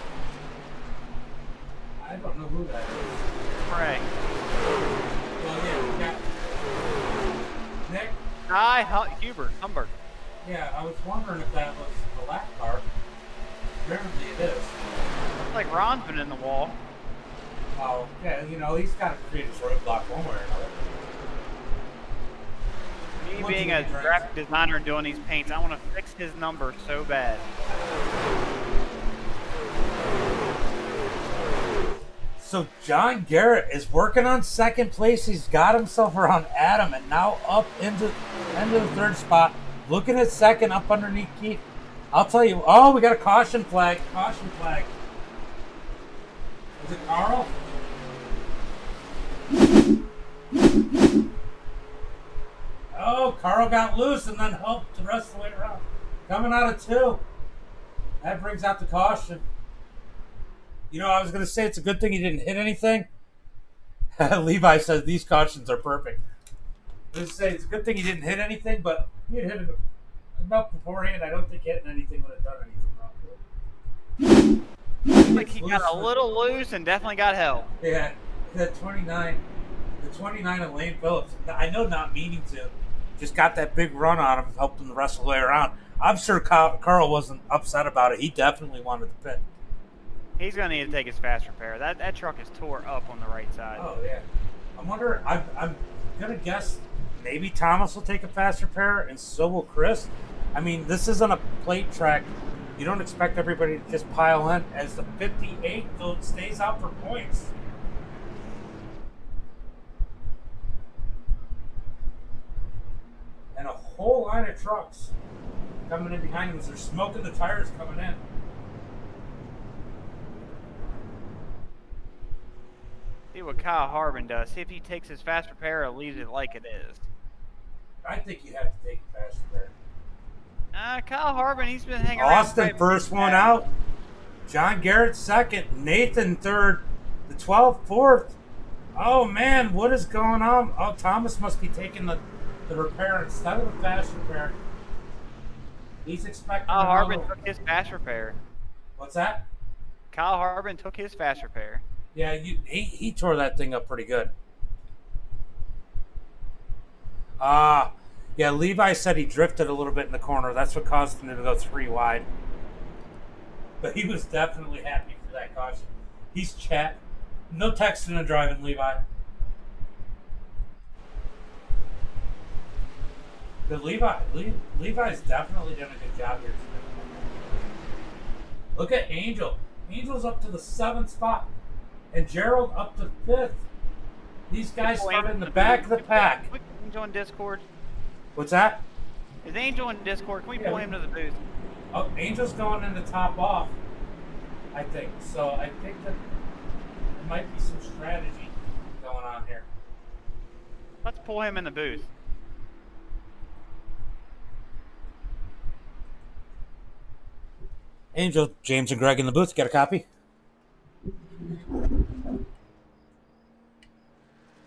I don't know who that is. Frank. Well, yeah, we got... Nick? Hi, Hubert. Humbert. Yeah, I was wondering if that was a lap car. Apparently it is. Looks like Ron's been in the wall. Oh, yeah, you know, he's got to create his roadblock one way or another. Me being a graphic designer and doing these paints, I want to fix his number so bad. So John Garrett is working on second place. He's got himself around Adam and now up into the third spot. Looking at second up underneath Keith. I'll tell you, oh, we got a caution flag. Caution flag. Is it Carl? Oh, Carl got loose and then helped the rest of the way around. Coming out of 2. That brings out the caution. You know, I was going to say it's a good thing he didn't hit anything. Levi says these cautions are perfect. I was going to say it's a good thing he didn't hit anything, but he had hit it enough beforehand. I don't think hitting anything would have done anything wrong to him. Looks like he got a little loose and definitely got help. Yeah, that 29, the 29 of Lane Phillips. I know not meaning to. Just got that big run on him, helped him the rest of the way around. I'm sure Carl wasn't upset about it. He definitely wanted the pit. He's going to need to take his fast repair. That truck is tore up on the right side. Oh, yeah. I'm going to guess maybe Thomas will take a fast repair and so will Chris. I mean, this isn't a plate track. You don't expect everybody to just pile in as the 58 stays out for points. And a whole line of trucks coming in behind them as they're smoking the tires coming in. See what Kyle Harbin does. See if he takes his fast repair or leaves it like it is. I think you have to take a fast repair. Kyle Harbin, he's been hanging around. Austin first one out. John Garrett second. Nathan third. The 12th fourth. Oh man, what is going on? Oh, Thomas must be taking the repair instead of the fast repair. He's expecting. Kyle Harbin took his fast repair. What's that? Kyle Harbin took his fast repair. Yeah, he tore that thing up pretty good. Yeah, Levi said he drifted a little bit in the corner. That's what caused him to go 3 wide. But he was definitely happy for that caution. He's chat. No texting and driving, Levi. But Levi's definitely done a good job here today. Look at Angel. Angel's up to the 7th spot. And Gerald up to 5th. These guys started in the back of the pack. Angel in Discord. What's that? Is Angel in Discord? Can we pull him to the booth? Oh, Angel's going in the top off, I think. So I think that there might be some strategy going on here. Let's pull him in the booth. Angel, James and Greg in the booth. Got a copy?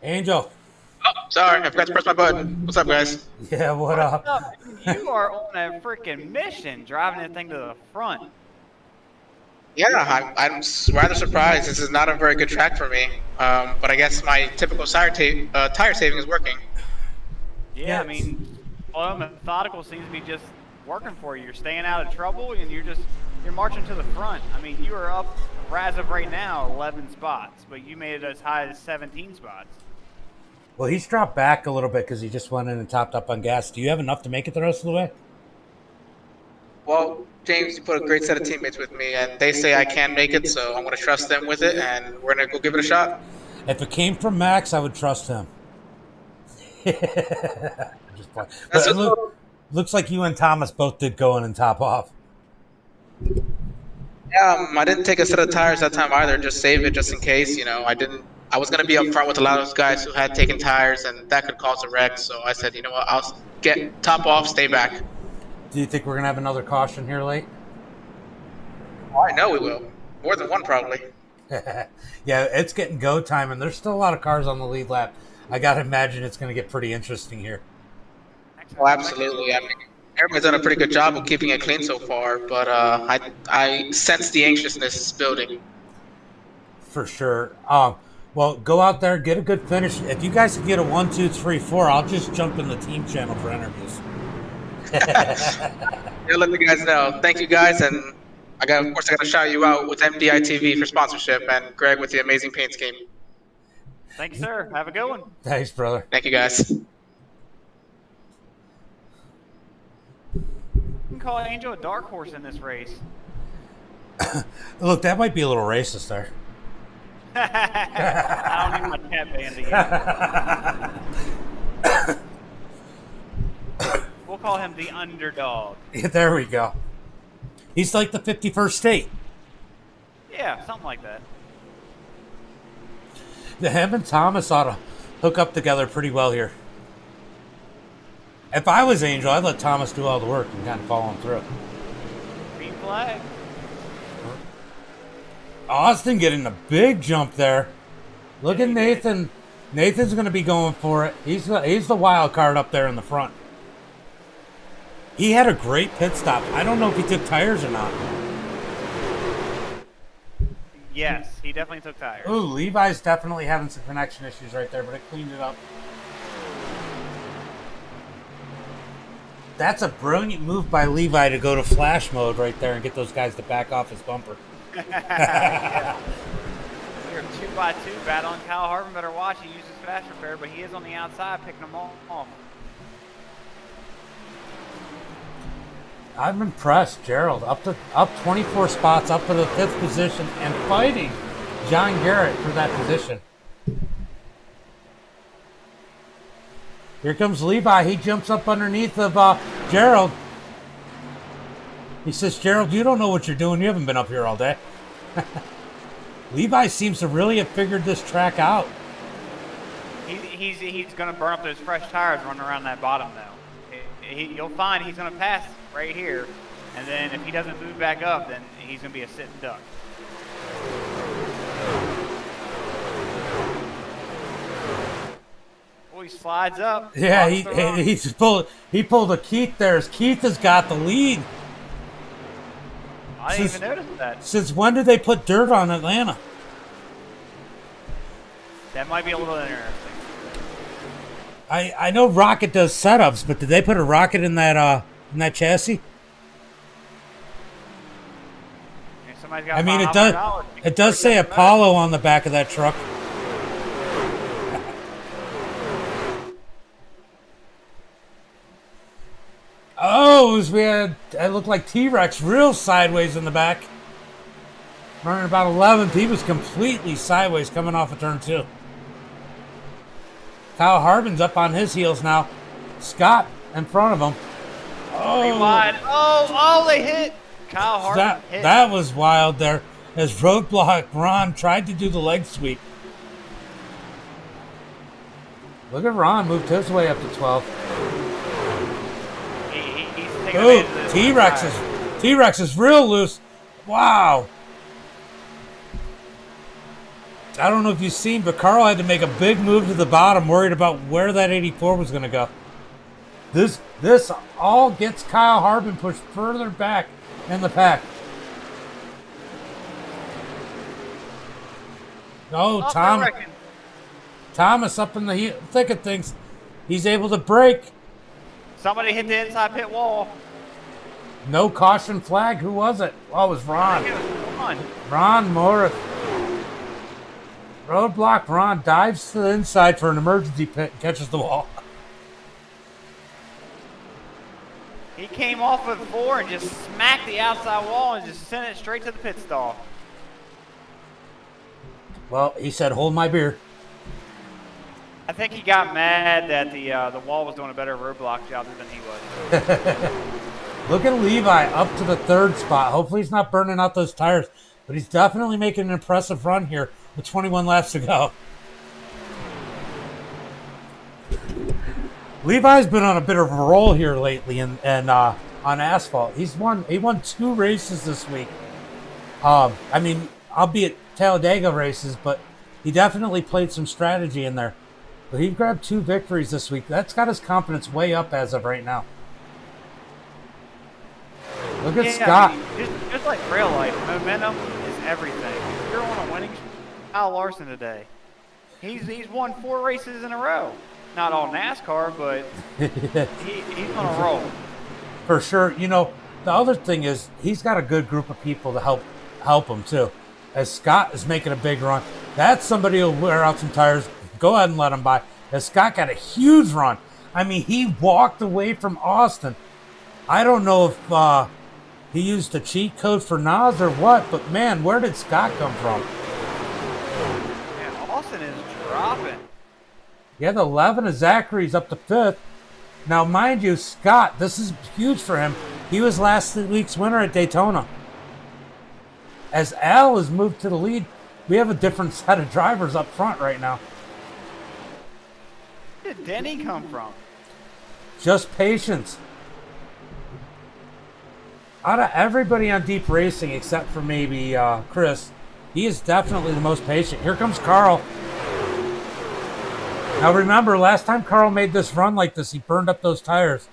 Angel. Oh, sorry, I forgot to press my button. What's up, guys? Yeah, what up? You are on a freaking mission, driving that thing to the front. Yeah, I'm rather surprised. This is not a very good track for me. But I guess my typical tire saving is working. Yeah, I mean, slow methodical seems to be just working for you. You're staying out of trouble, and you're marching to the front. I mean, you are up, as of right now, 11 spots, but you made it as high as 17 spots. Well, he's dropped back a little bit because he just went in and topped up on gas. Do you have enough to make it the rest of the way? Well, James, you put a great set of teammates with me, and they say I can make it, so I'm going to trust them with it, and we're going to go give it a shot. If it came from Max, I would trust him. Just Looks like you and Thomas both did go in and top off. Yeah, I didn't take a set of tires that time either. Just save it just in case. I was gonna be up front with a lot of those guys who had taken tires, and that could cause a wreck. So I said, you know what, I'll get top off, stay back. Do you think we're gonna have another caution here late? Oh, I know we will. More than one, probably. Yeah, it's getting go time, and there's still a lot of cars on the lead lap. I gotta imagine it's gonna get pretty interesting here. Oh, absolutely. I mean, everybody's done a pretty good job of keeping it clean so far, but I sense the anxiousness building. For sure. Well, go out there, get a good finish. If you guys can get a 1, 2, 3, 4, I'll just jump in the team channel for interviews. Yeah, let the guys know. Thank you, guys, and of course, I got to shout you out with MDI TV for sponsorship, and Greg with the amazing paint scheme. Thank you, sir. Have a good one. Thanks, brother. Thank you, guys. You can call Angel a dark horse in this race. Look, that might be a little racist there. I don't need my cat band again. We'll call him the underdog. Yeah, there we go. He's like the 51st state. Yeah, something like that. Him and Thomas ought to hook up together pretty well here. If I was Angel, I'd let Thomas do all the work and kind of follow him through. Green flag. Austin getting a big jump there. Look at Nathan. Nathan's going to be going for it. He's the wild card up there in the front. He had a great pit stop. I don't know if he took tires or not. Yes, he definitely took tires. Ooh, Levi's definitely having some connection issues right there, but it cleaned it up. That's a brilliant move by Levi to go to flash mode right there and get those guys to back off his bumper. Yeah. We're 2x2 battling. Kyle Harvin better watch. He uses fast repair, but he is on the outside picking them all off. I'm impressed, Gerald. Up 24 spots, up to the 5th position, and fighting John Garrett for that position. Here comes Levi. He jumps up underneath of Gerald. He says, Gerald, you don't know what you're doing. You haven't been up here all day. Levi seems to really have figured this track out. He's going to burn up those fresh tires running around that bottom, though. You'll find he's going to pass right here, and then if he doesn't move back up, then he's going to be a sitting duck. Oh, he slides up. Yeah, he pulled a Keith there. As Keith has got the lead. I didn't even notice that. Since when did they put dirt on Atlanta? That might be a little interesting. I know Rocket does setups, but did they put a rocket in that chassis? Somebody's got I mean, $500. it does say Apollo on the back of that truck. Oh, it looked like T-Rex real sideways in the back. Running about 11th, he was completely sideways coming off of turn 2. Kyle Harbin's up on his heels now. Scott in front of him. Oh, wide. Oh, they hit. Kyle Harbin hit. That was wild there. As Roadblock Ron tried to do the leg sweep. Look at Ron moved his way up to 12. Ooh, T-Rex is real loose. Wow. I don't know if you've seen, but Carl had to make a big move to the bottom, worried about where that 84 was going to go. This all gets Kyle Harbin pushed further back in the pack. Oh, Thomas up in the thick of things. He's able to brake. Somebody hit the inside pit wall. No caution flag. Who was it? Oh, it was Ron. Ron Morris. Roadblock Ron dives to the inside for an emergency pit and catches the wall. He came off of 4 and just smacked the outside wall and just sent it straight to the pit stall. Well, he said, hold my beer. I think he got mad that the wall was doing a better roadblock job than he was. Look at Levi up to the 3rd spot. Hopefully he's not burning out those tires, but he's definitely making an impressive run here with 21 laps to go. Levi's been on a bit of a roll here lately and on asphalt. He won 2 races this week. I mean, albeit Talladega races, but he definitely played some strategy in there. But he grabbed 2 victories this week. That's got his confidence way up as of right now. Look at Scott. I mean, just like real life, momentum is everything. If you're on a winning streak, Kyle Larson today, he's won 4 races in a row. Not all NASCAR, but he's on a roll. For sure. You know, the other thing is he's got a good group of people to help him too. As Scott is making a big run, that's somebody who'll wear out some tires. Go ahead and let him by. As Scott got a huge run. I mean, he walked away from Austin. I don't know if he used a cheat code for Nas or what, but man, where did Scott come from? Man, Austin is dropping. Yeah, the 11 of Zachary's up to 5th. Now, mind you, Scott, this is huge for him. He was last week's winner at Daytona. As Al has moved to the lead, we have a different set of drivers up front right now. Where did Denny come from? Just patience. Out of everybody on Deep Racing, except for maybe Chris, he is definitely the most patient. Here comes Carl. Now remember, last time Carl made this run like this, he burned up those tires.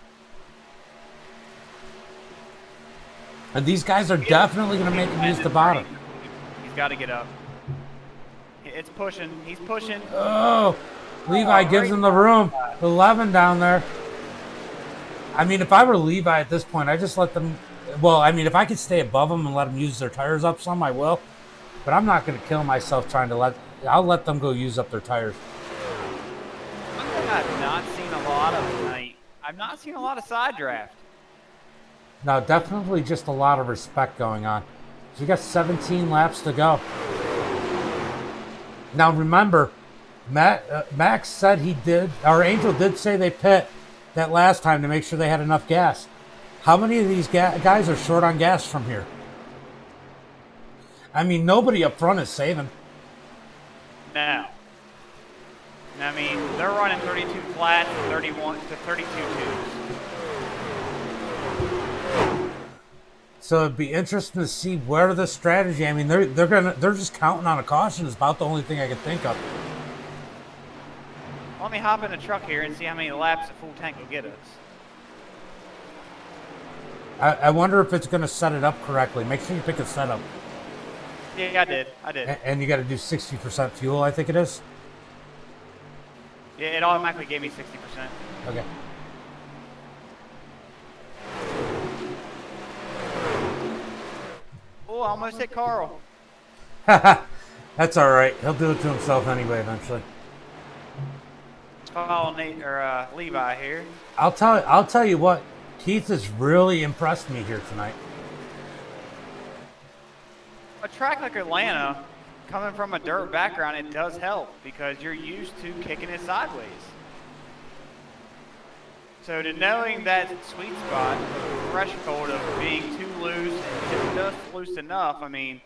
And these guys are definitely going to make him use the bottom. He's got to get up. It's pushing. He's pushing. Oh, Levi gives him the room. 11 down there. I mean, if I were Levi at this point, I just let them... Well, I mean, if I could stay above them and let them use their tires up some, I will. But I'm not going to kill myself trying to let... I'll let them go use up their tires. I've not seen a lot of tonight. I've not seen a lot of side draft. No, definitely just a lot of respect going on. So you got 17 laps to go. Now remember, Max said he did, or Angel did say they pit that last time to make sure they had enough gas. How many of these guys are short on gas from here? I mean, nobody up front is saving. No. I mean, they're running 32 flats, 31 to 32 twos. So it'd be interesting to see where the strategy. I mean, they're just counting on a caution. Is about the only thing I can think of. Let me hop in the truck here and see how many laps a full tank will get us. I wonder if it's going to set it up correctly. Make sure you pick a setup. Yeah, I did. And you got to do 60% fuel, I think it is. Yeah, it automatically gave me 60%. Okay. Oh, I almost hit Carl. That's all right. He'll do it to himself anyway eventually. Follow Nate or Levi here. I'll tell you what. Keith has really impressed me here tonight. A track like Atlanta, coming from a dirt background, it does help because you're used to kicking it sideways. So to knowing that sweet spot, the threshold of being too loose and just loose enough, I mean,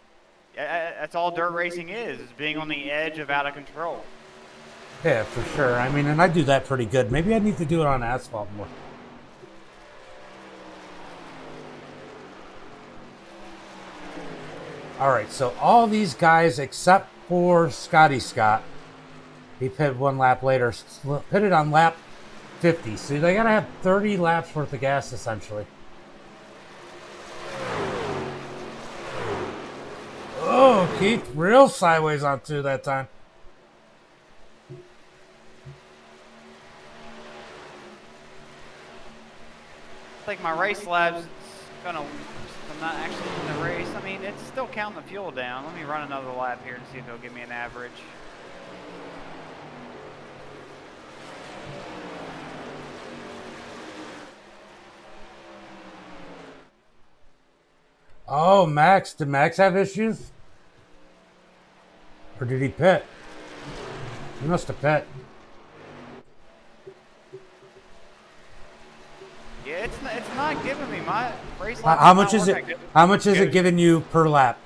that's all dirt racing is being on the edge of out of control. Yeah, for sure. I mean, and I do that pretty good. Maybe I need to do it on asphalt more. All right, so all these guys except for Scotty Scott, he pitted 1 lap later, pitted on lap 50. So they got to have 30 laps worth of gas essentially. Oh, Keith, real sideways on 2 that time. I think my race lab's gonna. I'm not actually in the race. I mean, it's still counting the fuel down. Let me run another lap here and see if it'll give me an average. Oh, Max. Did Max have issues? Or did he pit? He must have pit. mean, my race How lap much not is it? working. How much is it giving you per lap?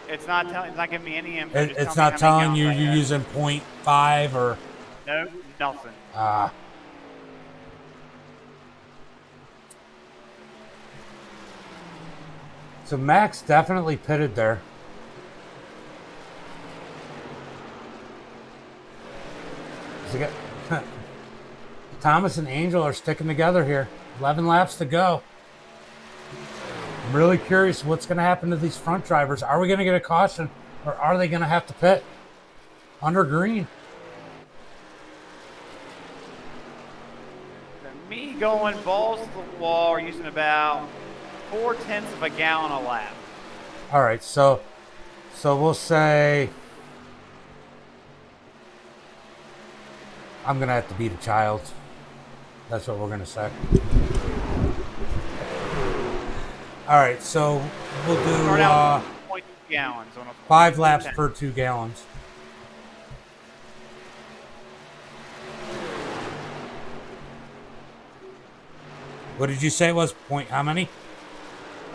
It's not giving me any info. It's not telling you you're using 0.5 or. No, nothing. So Max definitely pitted there. Thomas and Angel are sticking together here. 11 laps to go. I'm really curious what's going to happen to these front drivers. Are we going to get a caution, or are they going to have to pit under green? Me going balls to the wall, using about 0.4 of a gallon a lap. All right, so we'll say I'm going to have to beat a child. That's what we're going to say. All right, so we'll do 0.2 gallons on a 5 laps per 2 gallons. What did you say it was? Point how many?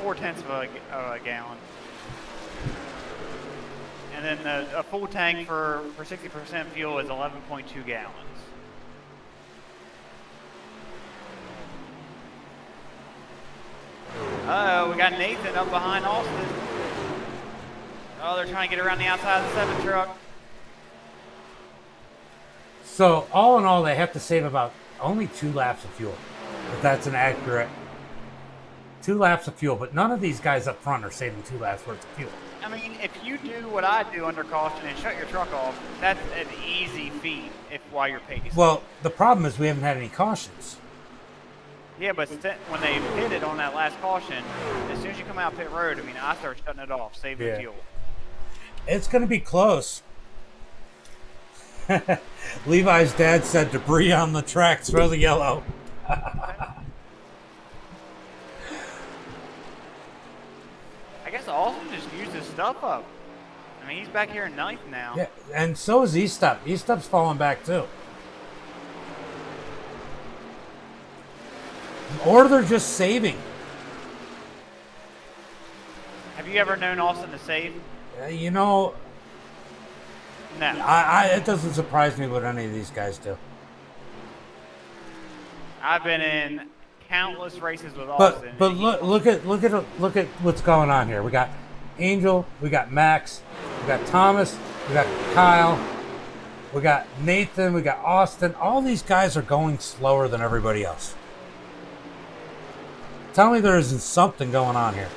0.4 of a gallon. And then a full tank for 60% fuel is 11.2 gallons. Uh-oh, we got Nathan up behind Austin. Oh, they're trying to get around the outside of the 7 truck. So all in all, they have to save about only 2 laps of fuel. If that's an accurate 2 laps of fuel, but none of these guys up front are saving 2 laps worth of fuel. I mean, if you do what I do under caution and shut your truck off, that's an easy feat while you're pacing. Well, the problem is we haven't had any cautions. Yeah, but when they pitted on that last caution, as soon as you come out pit road, I mean, I start shutting it off, saving fuel. It's going to be close. Levi's dad said, debris on the track, throw the yellow. I guess Austin just used his stuff up. I mean, he's back here in 9th now. Yeah, and so is Estep. Estep's falling back too. Or they're just saving. Have you ever known Austin to save? You know, No. it doesn't surprise me what any of these guys do. I've been in countless races with Austin. But look at what's going on here. We got Angel, we got Max, we got Thomas, we got Kyle, we got Nathan, we got Austin. All these guys are going slower than everybody else. Tell me there isn't something going on here.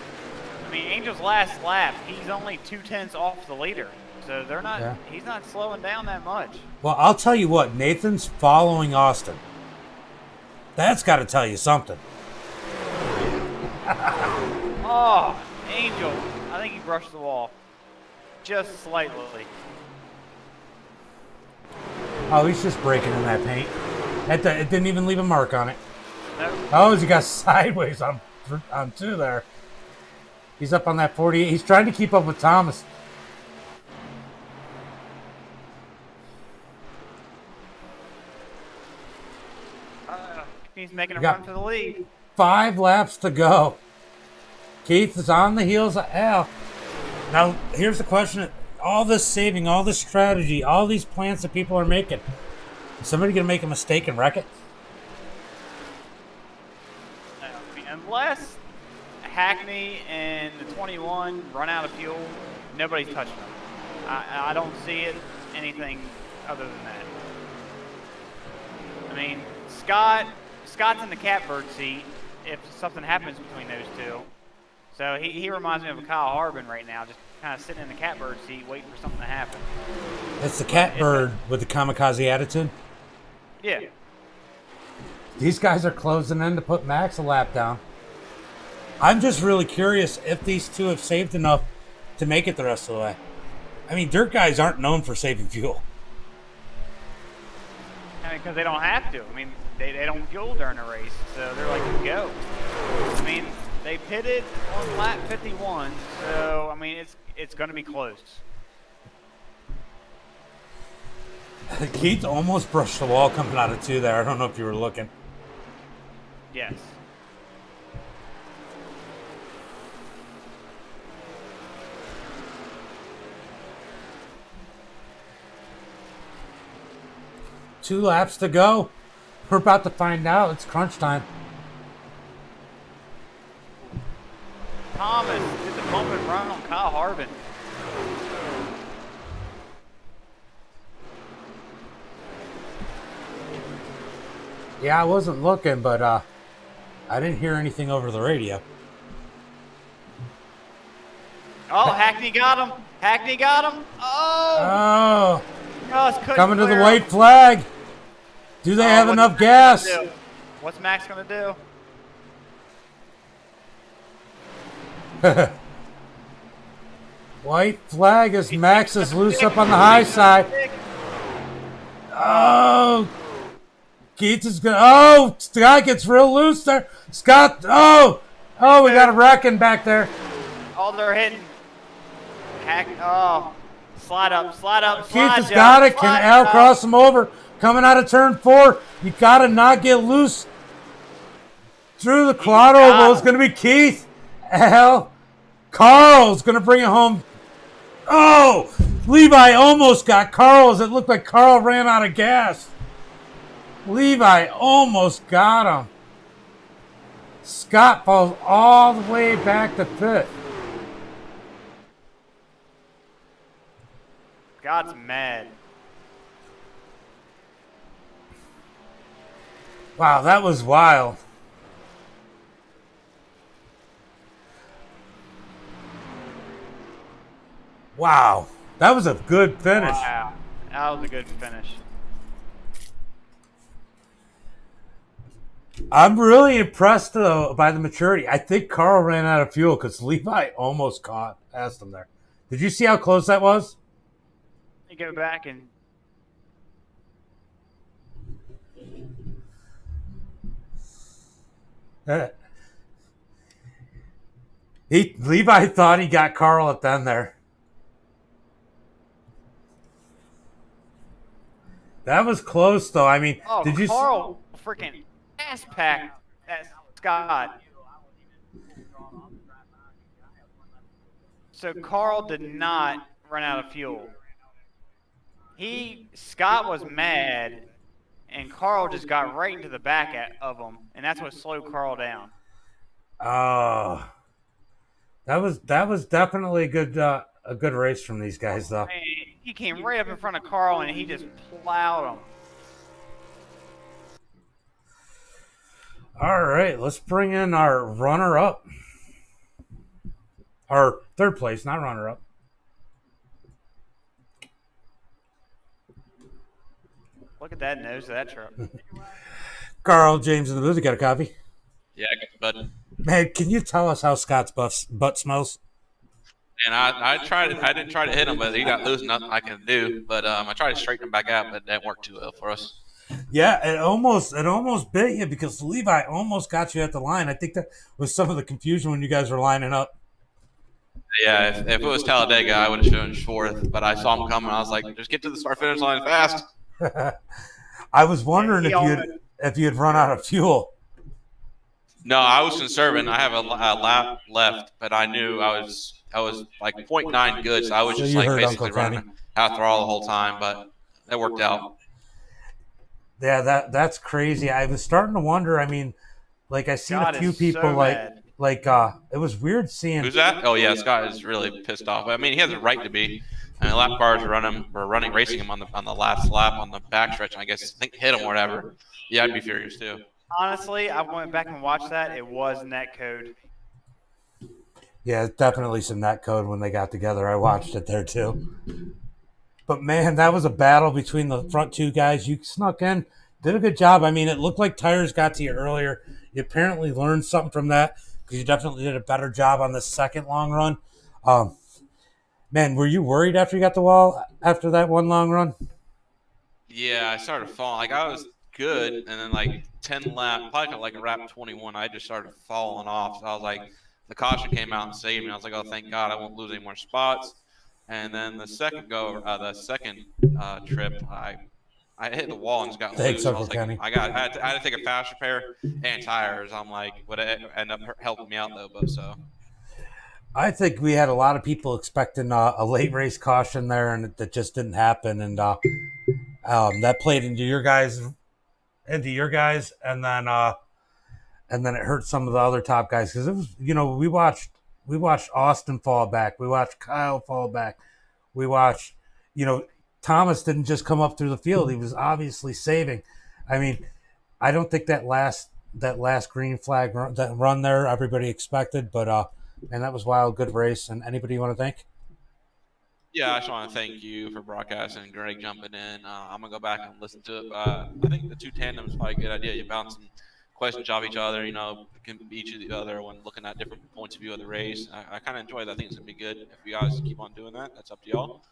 I mean, Angel's last lap, he's only 0.2 off the leader. So they're not. Yeah. He's not slowing down that much. Well, I'll tell you what. Nathan's following Austin. That's got to tell you something. Oh, Angel! I think he brushed the wall, just slightly. Oh, he's just breaking in that paint. It didn't even leave a mark on it. Nope. Oh, he got sideways on 2 there. He's up on that 48. He's trying to keep up with Thomas. He's making a run for the lead. 5 laps to go. Keith is on the heels of Al. Now, here's the question. All this saving, all this strategy, all these plans that people are making, is somebody going to make a mistake and wreck it? No, I mean, unless Hackney and the 21 run out of fuel, nobody's touching them. I don't see it anything other than that. I mean, Scott's in the catbird seat if something happens between those two. So he reminds me of a Kyle Harbin right now, just kind of sitting in the catbird seat waiting for something to happen. It's the catbird with the kamikaze attitude? Yeah. These guys are closing in to put Max a lap down. I'm just really curious if these two have saved enough to make it the rest of the way. I mean, dirt guys aren't known for saving fuel. I mean, because they don't have to. I mean, they don't fuel during a race, so they're like, go. I mean, they pitted on lap 51, so, I mean, it's going to be close. Keith almost brushed the wall coming out of 2 there. I don't know if you were looking. Yes. 2 laps to go. We're about to find out. It's crunch time. Thomas did the bump and run on Kyle Harbin. Yeah, I wasn't looking, but I didn't hear anything over the radio. Oh, Hackney got him. Hackney got him. Oh. Oh. Coming to the white flag. Do they have enough gas? What's Max going to do? White flag as Max is loose up on the high side. Oh. Keats is going to... Oh, Scott gets real loose there. Scott... Oh. Oh, we got a wrecking back there. Oh, they're hitting. Oh. Slide up, slide up, slide. Keats has got it. Can Al cross him over? Coming out of turn 4. You got to not get loose. Through the quad oval. It's going to be Keith. Al. Carl's going to bring it home. Oh. Levi almost got Carl as it looked like Carl ran out of gas. Levi almost got him. Scott falls all the way back to 5th. Scott's mad. Wow, that was wild. Wow, that was a good finish. Wow, that was a good finish. I'm really impressed, though, by the maturity. I think Carl ran out of fuel because Levi almost passed him there. Did you see how close that was? You go back and... Levi thought he got Carl at the end there. That was close, though. I mean, did you... Carl freaking ass-packed at Scott. So Carl did not run out of fuel. Scott was mad, and Carl just got right into the back of him, and that's what slowed Carl down. Oh, that was definitely a good race from these guys, though. Man, he came right up in front of Carl, and he just plowed him. All right, let's bring in our runner-up. Our third place, not runner-up. Look at that nose of that truck. Carl, James in the booth, you got a copy? Yeah, bud. Man, can you tell us how Scott's butt smells? And I tried it. I didn't try to hit him, but he got loose. Nothing I can do. But I tried to straighten him back out, but it didn't work too well for us. Yeah, it almost bit you because Levi almost got you at the line. I think that was some of the confusion when you guys were lining up. Yeah, if it was Talladega, I would have finished 4th. But I saw him coming. I was like, just get to the start-finish line fast. I was wondering if you had run out of fuel. No, I was conserving. I have a lap left, but I knew I was like 0.9 good, so I was just like basically running half throttle the whole time. But that worked out. Yeah, that's crazy. I was starting to wonder. I mean, like I seen a few people so like it was weird seeing. Who's that? Oh yeah, Scott is really pissed off. I mean, he has a right to be. I mean, lap cars were racing him on the last lap on the backstretch. And I think hit him or whatever. Yeah, I'd be furious too. Honestly, I went back and watched that. It was net code. Yeah, definitely some net code when they got together. I watched it there too. But man, that was a battle between the front two guys. You snuck in, did a good job. I mean, it looked like tires got to you earlier. You apparently learned something from that because you definitely did a better job on the second long run. Man, were you worried after you got the wall after that one long run? Yeah, I started falling. Like, I was good, and then, like, 10 lap, probably like a lap 21, I just started falling off. So I was like, the caution came out and saved me. I was like, oh, thank God, I won't lose any more spots. And then the second trip, I hit the wall and just got loose. I was like, I had to take a fast repair and tires. I'm like, would it end up helping me out, though? But so. I think we had a lot of people expecting a late race caution there, and that just didn't happen. And that played into your guys, and then it hurt some of the other top guys because it was, we watched Austin fall back, we watched Kyle fall back, we watched, Thomas didn't just come up through the field; he was obviously saving. I mean, I don't think that last green flag run there everybody expected, but and that was wild, good race. And anybody you want to thank? Yeah, I just want to thank you for broadcasting and Greg jumping in. I'm gonna go back and listen to it. I think the two tandems is probably a good idea. You bouncing questions off each other, can each of the other when looking at different points of view of the race. I kind of enjoy that. I think it's gonna be good if you guys keep on doing that. That's up to y'all.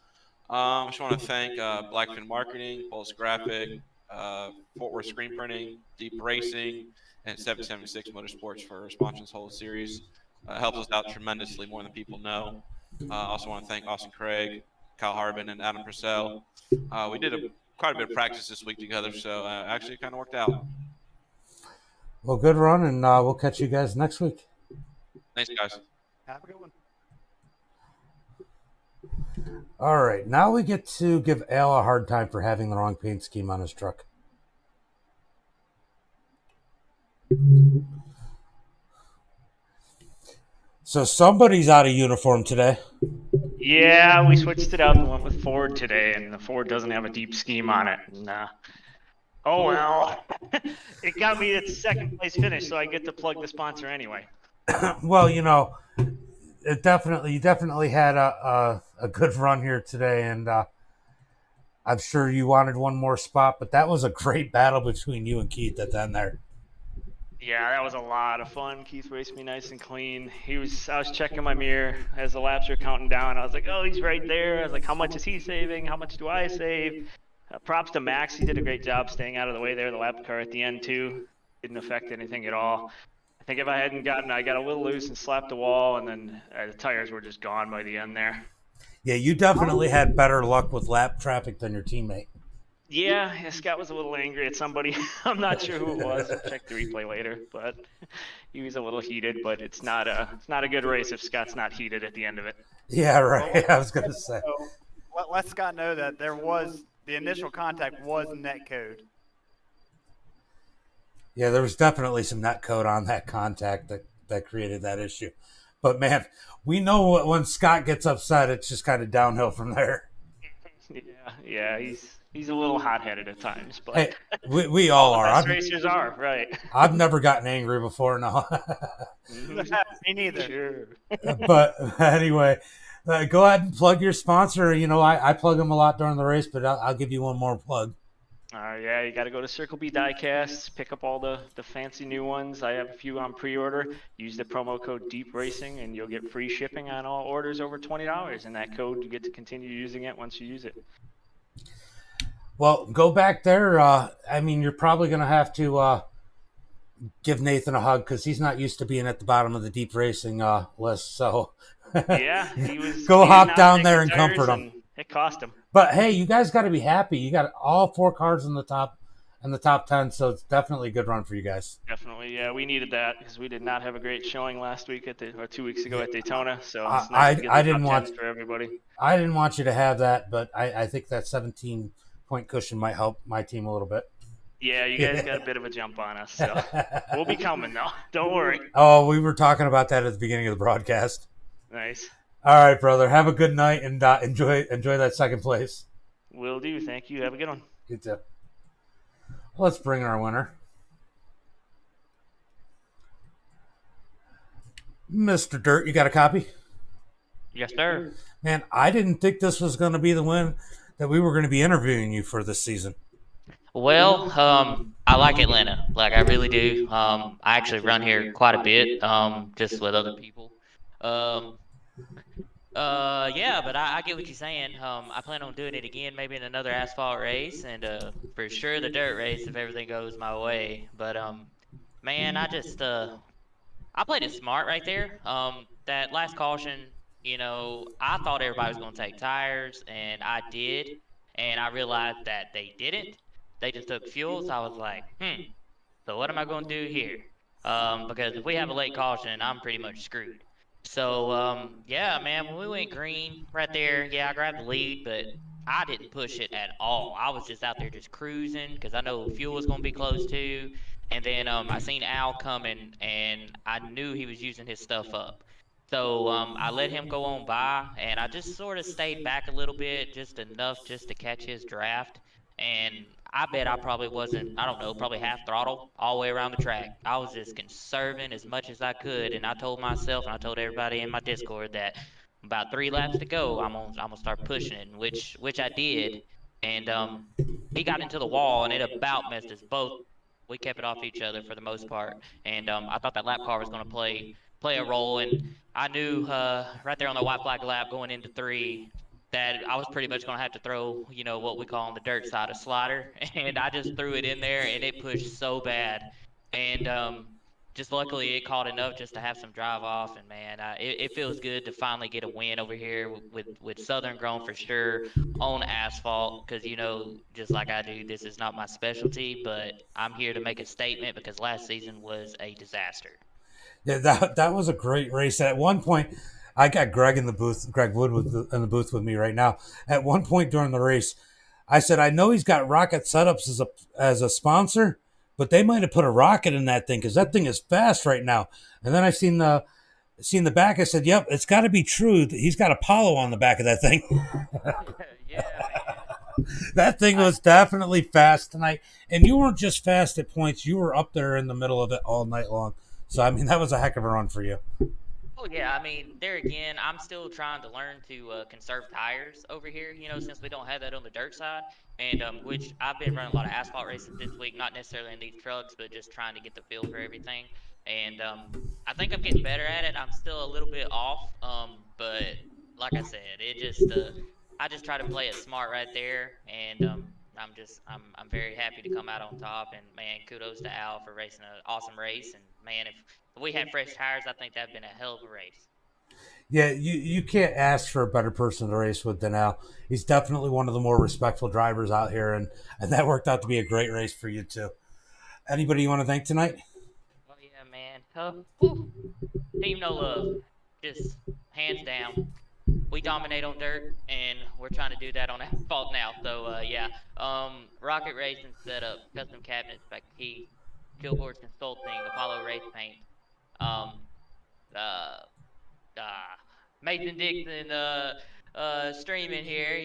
I just want to thank Blackfin Marketing, Pulse Graphic, Fort Worth Screen Printing, Deep Racing, and 776 Motorsports for sponsoring this whole series. Helps us out tremendously, more than people know. I also want to thank Austin Craig, Kyle Harbin, and Adam Purcell. We did quite a bit of practice this week together, so actually it kind of worked out. Well, good run, and we'll catch you guys next week. Thanks, guys. Have a good one. All right, now we get to give Al a hard time for having the wrong paint scheme on his truck. So somebody's out of uniform today. Yeah, we switched it up and went with Ford today, and the Ford doesn't have a deep scheme on it. And, oh well, it got me its second place finish, so I get to plug the sponsor anyway. Well, you definitely had a good run here today, and I'm sure you wanted one more spot, but that was a great battle between you and Keith at the end there. Yeah, that was a lot of fun. Keith raced me nice and clean. I was checking my mirror as the laps were counting down. I was like, oh, he's right there. I was like, how much is he saving? How much do I save? Props to Max. He did a great job staying out of the way there. The lap car at the end, too, didn't affect anything at all. I think if I hadn't I got a little loose and slapped the wall, and then the tires were just gone by the end there. Yeah, you definitely had better luck with lap traffic than your teammate. Yeah, Scott was a little angry at somebody. I'm not sure who it was. I'll check the replay later, but he was a little heated. But it's not a good race if Scott's not heated at the end of it. Yeah, right. I was gonna say. Let Scott know that the initial contact was net code. Yeah, there was definitely some net code on that contact that created that issue. But man, we know when Scott gets upset, it's just kind of downhill from there. Yeah, he's a little hot-headed at times, but hey, we all are. Best racers are, right? I've never gotten angry before, no. Me neither. Sure. But anyway, go ahead and plug your sponsor. I plug them a lot during the race, but I'll give you one more plug. Yeah, you got to go to Circle B Diecasts, pick up all the fancy new ones. I have a few on pre-order. Use the promo code Deep Racing, and you'll get free shipping on all orders over $20. And that code, you get to continue using it once you use it. Well, go back there. You're probably going to have to give Nathan a hug because he's not used to being at the bottom of the Deep Racing list. So yeah, he was. Go hop down there and comfort him. It cost him. But hey, you guys got to be happy. You got all 4 cars in the top 10, so it's definitely a good run for you guys. Definitely, yeah. We needed that because we did not have a great showing last week or 2 weeks ago at Daytona. So it's nice to get the top 10 for everybody. I didn't want you to have that, but I think that 17-point cushion might help my team a little bit. Yeah, you guys got a bit of a jump on us, so we'll be coming though. Don't worry. Oh, we were talking about that at the beginning of the broadcast. Nice. All right, brother. Have a good night and enjoy that second place. Will do. Thank you. Have a good one. You too. Let's bring our winner. Mr. Dirt, you got a copy? Yes, sir. Man, I didn't think this was going to be the win that we were going to be interviewing you for this season. Well, I like Atlanta. Like, I really do. I actually run here quite a bit, just with other people. Yeah, but I get what you're saying. I plan on doing it again, maybe in another asphalt race, and for sure the dirt race if everything goes my way. But man, I played it smart right there. That last caution, I thought everybody was gonna take tires, and I did, and I realized that they didn't. They just took fuel, so I was like, so what am I gonna do here? Because if we have a late caution, I'm pretty much screwed. So, yeah, man, when we went green right there, yeah, I grabbed the lead, but I didn't push it at all. I was just out there just cruising because I know fuel was going to be close too. And then I seen Al coming, and I knew he was using his stuff up. So I let him go on by, and I just sort of stayed back a little bit, just enough just to catch his draft. And I bet I probably wasn't, I don't know, probably half throttle all the way around the track. I was just conserving as much as I could, and I told myself and I told everybody in my Discord that about 3 laps to go, I'm gonna start pushing it, and which I did. And he got into the wall, and it about messed us both. We kept it off each other for the most part, and I thought that lap car was gonna play a role, and I knew right there on the white flag lap going into three that I was pretty much going to have to throw, what we call on the dirt side a slider. And I just threw it in there and it pushed so bad. And just luckily it caught enough just to have some drive off. And man, it feels good to finally get a win over here with Southern grown for sure on asphalt. Because, just like I do, this is not my specialty, but I'm here to make a statement because last season was a disaster. Yeah, that was a great race. At one point, I got Greg in the booth, Greg Wood in the booth with me right now. At one point during the race, I said, I know he's got Rocket Setups as a sponsor, but they might have put a rocket in that thing because that thing is fast right now. And then I seen the back. I said, yep, it's got to be true. He's got Apollo on the back of that thing. Yeah, man. That thing was definitely fast tonight. And you weren't just fast at points. You were up there in the middle of it all night long. So, I mean, that was a heck of a run for you. Oh yeah, I mean, there again, I'm still trying to learn to conserve tires over here. Since we don't have that on the dirt side, and which I've been running a lot of asphalt races this week, not necessarily in these trucks, but just trying to get the feel for everything. And I think I'm getting better at it. I'm still a little bit off, but like I said, it just I just try to play it smart right there, and I'm very happy to come out on top. And man, kudos to Al for racing an awesome race. And man, if we had fresh tires, I think that'd been a hell of a race. Yeah, you can't ask for a better person to race with than Al. He's definitely one of the more respectful drivers out here, and that worked out to be a great race for you too. Anybody you want to thank tonight? Oh yeah, man. Team No Love, just hands down. We dominate on dirt, and we're trying to do that on asphalt now. So yeah, Rocket Racing setup, custom cabinets by Keith, Killboards Consulting, Apollo Race Paint, um, uh, Mason Dixon, streaming here.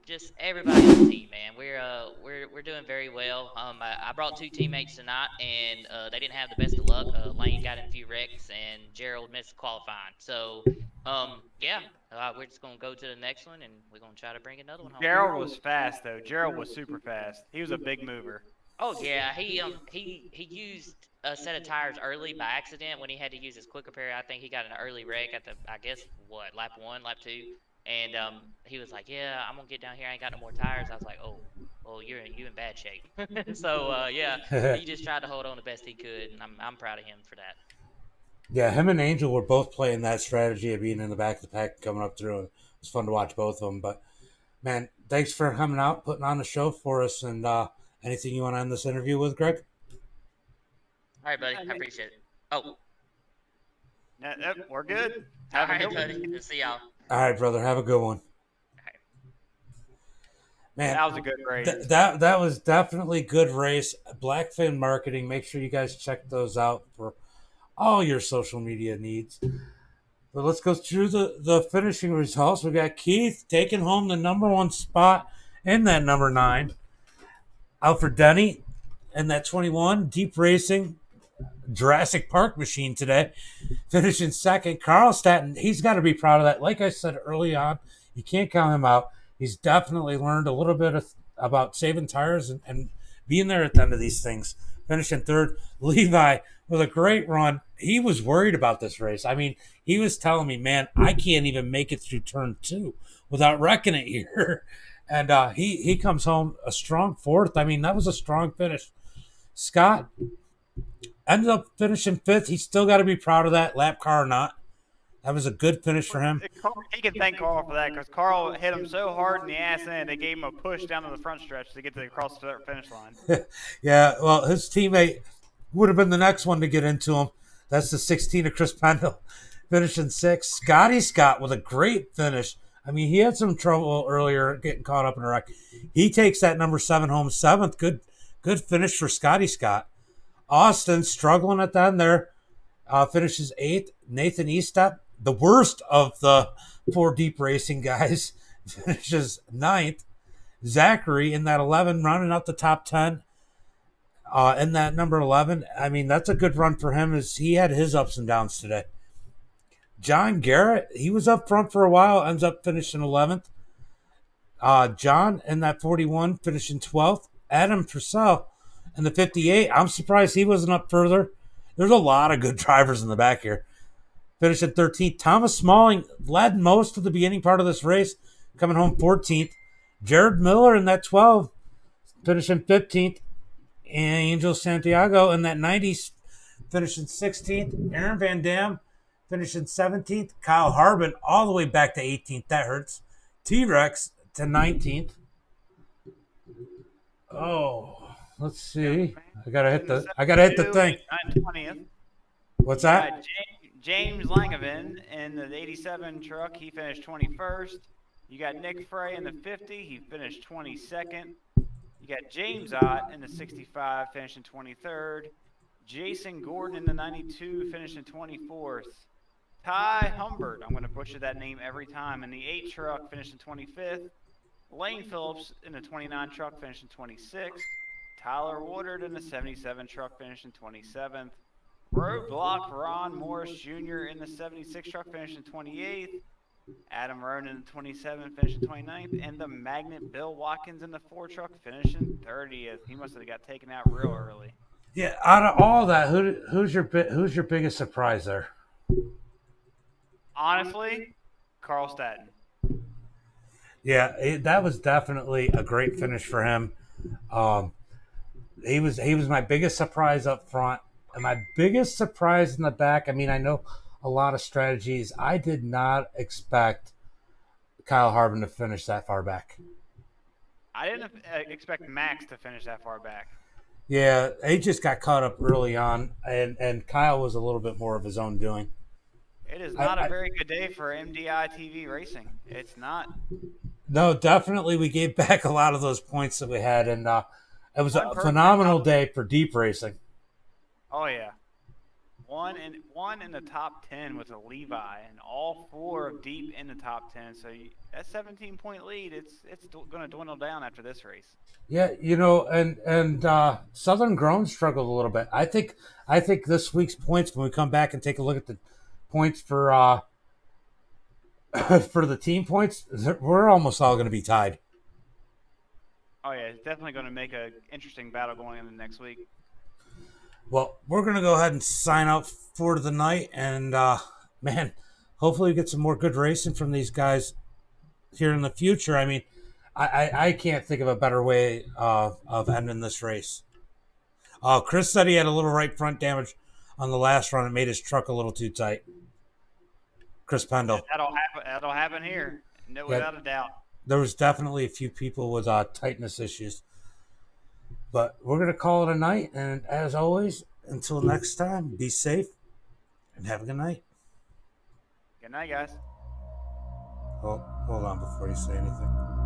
Just everybody on the team, man. We're doing very well. I brought 2 teammates tonight, and they didn't have the best of luck. Lane got in a few wrecks, and Gerald missed qualifying. So, yeah, we're just gonna go to the next one, and we're gonna try to bring another one home. Gerald was fast though. Gerald was super fast. He was a big mover. Oh yeah, he used a set of tires early by accident when he had to use his quick repair. I think he got an early wreck at lap 1, lap 2. And he was like, "Yeah, I'm gonna get down here. I ain't got no more tires." I was like, "Oh, well, you in bad shape." So yeah, he just tried to hold on the best he could, and I'm proud of him for that. Yeah, him and Angel were both playing that strategy of being in the back of the pack, coming up through. It was fun to watch both of them. But man, thanks for coming out, putting on the show for us. And anything you want to end this interview with, Greg? All right, buddy. I appreciate it. Oh, Nope, we're good. all right, buddy. We'll see y'all. All right, brother. Have a good one. Man, That was a good race. That was definitely good race. Blackfin Marketing. Make sure you guys check those out for all your social media needs. But let's go through the finishing results. We got Keith taking home the #1 spot in that number 9. Alfred Denny in that 21. Deep Racing Jurassic Park machine today, finishing second. Carl Staton, he's got to be proud of that. Like I said early on, you can't count him out. He's definitely learned a little bit about saving tires and being there at the end of these things. Finishing third. Levi with a great run. He was worried about this race. I mean, he was telling me, man, I can't even make it through turn 2 without wrecking it here. And he comes home a strong 4th. I mean, that was a strong finish. Scott ended up finishing 5th. He's still got to be proud of that, lap car or not. That was a good finish for him. He can thank Carl for that because Carl hit him so hard in the ass end, they gave him a push down to the front stretch to get to the across the finish line. Yeah, well, his teammate would have been the next one to get into him. That's the 16 of Chris Pendle, finishing 6th. Scotty Scott with a great finish. I mean, he had some trouble earlier getting caught up in a wreck. He takes that number 7 home 7th. Good finish for Scotty Scott. Austin struggling at the end there. Finishes 8th. Nathan Estep, the worst of the 4 deep racing guys, finishes 9th. Zachary in that 11, rounding out the top 10. In that number 11, I mean, that's a good run for him as he had his ups and downs today. John Garrett, he was up front for a while, ends up finishing 11th. John in that 41, finishing 12th. Adam Purcell in the 58, I'm surprised he wasn't up further. There's a lot of good drivers in the back here. Finishing 13th. Thomas Smalling led most of the beginning part of this race, coming home 14th. Jared Miller in that 12, finishing 15th. And Angel Santiago in that 90s, finishing 16th. Aaron Van Dam finishing 17th. Kyle Harbin all the way back to 18th. That hurts. T-Rex to 19th. Oh, let's see. I gotta hit the thing. 20th. What's that? James Langevin in the 87 truck. He finished 21st. You got Nick Frey in the 50. He finished 22nd. You got James Ott in the 65, finishing 23rd. Jason Gordon in the 92, finishing 24th. Ty Humbert, I'm going to butcher that name every time, in the 8 truck, finishing 25th. Lane Phillips in the 29 truck, finishing 26th. Tyler Woodard in the 77 truck, finishing 27th. Roadblock Ron Morris Jr. in the 76 truck, finishing 28th. Adam Ronan in the 27, finishing 29th, and the Magnet Bill Watkins in the 4 truck, finishing 30th. He must have got taken out real early. Yeah, out of all that, who's your biggest surprise there? Honestly, Carl Staton. Yeah, that was definitely a great finish for him. He was my biggest surprise up front, and my biggest surprise in the back. I mean, I know a lot of strategies. I did not expect Kyle Harbin to finish that far back. I didn't expect Max to finish that far back. Yeah, he just got caught up early on, and Kyle was a little bit more of his own doing. It is not a very good day for MDI TV racing. It's not. No, definitely we gave back a lot of those points that we had, and it was a phenomenal day for deep racing. Oh, yeah. One in the top 10 with a Levi, and all 4 of deep in the top 10. So that 17-point lead, it's going to dwindle down after this race. Yeah, you know, and Southern Grown struggled a little bit. I think this week's points, when we come back and take a look at the points for for the team points, we're almost all going to be tied. Oh yeah, it's definitely going to make an interesting battle going into next week. Well, we're going to go ahead and sign out for the night, and man, hopefully we get some more good racing from these guys here in the future. I mean, I can't think of a better way of ending this race. Chris said he had a little right front damage on the last run. It made his truck a little too tight. Chris Pendle. That'll happen here, no, without a doubt. There was definitely a few people with tightness issues. But we're going to call it a night, and as always, until next time, be safe and have a good night. Good night, guys. Hold on before you say anything.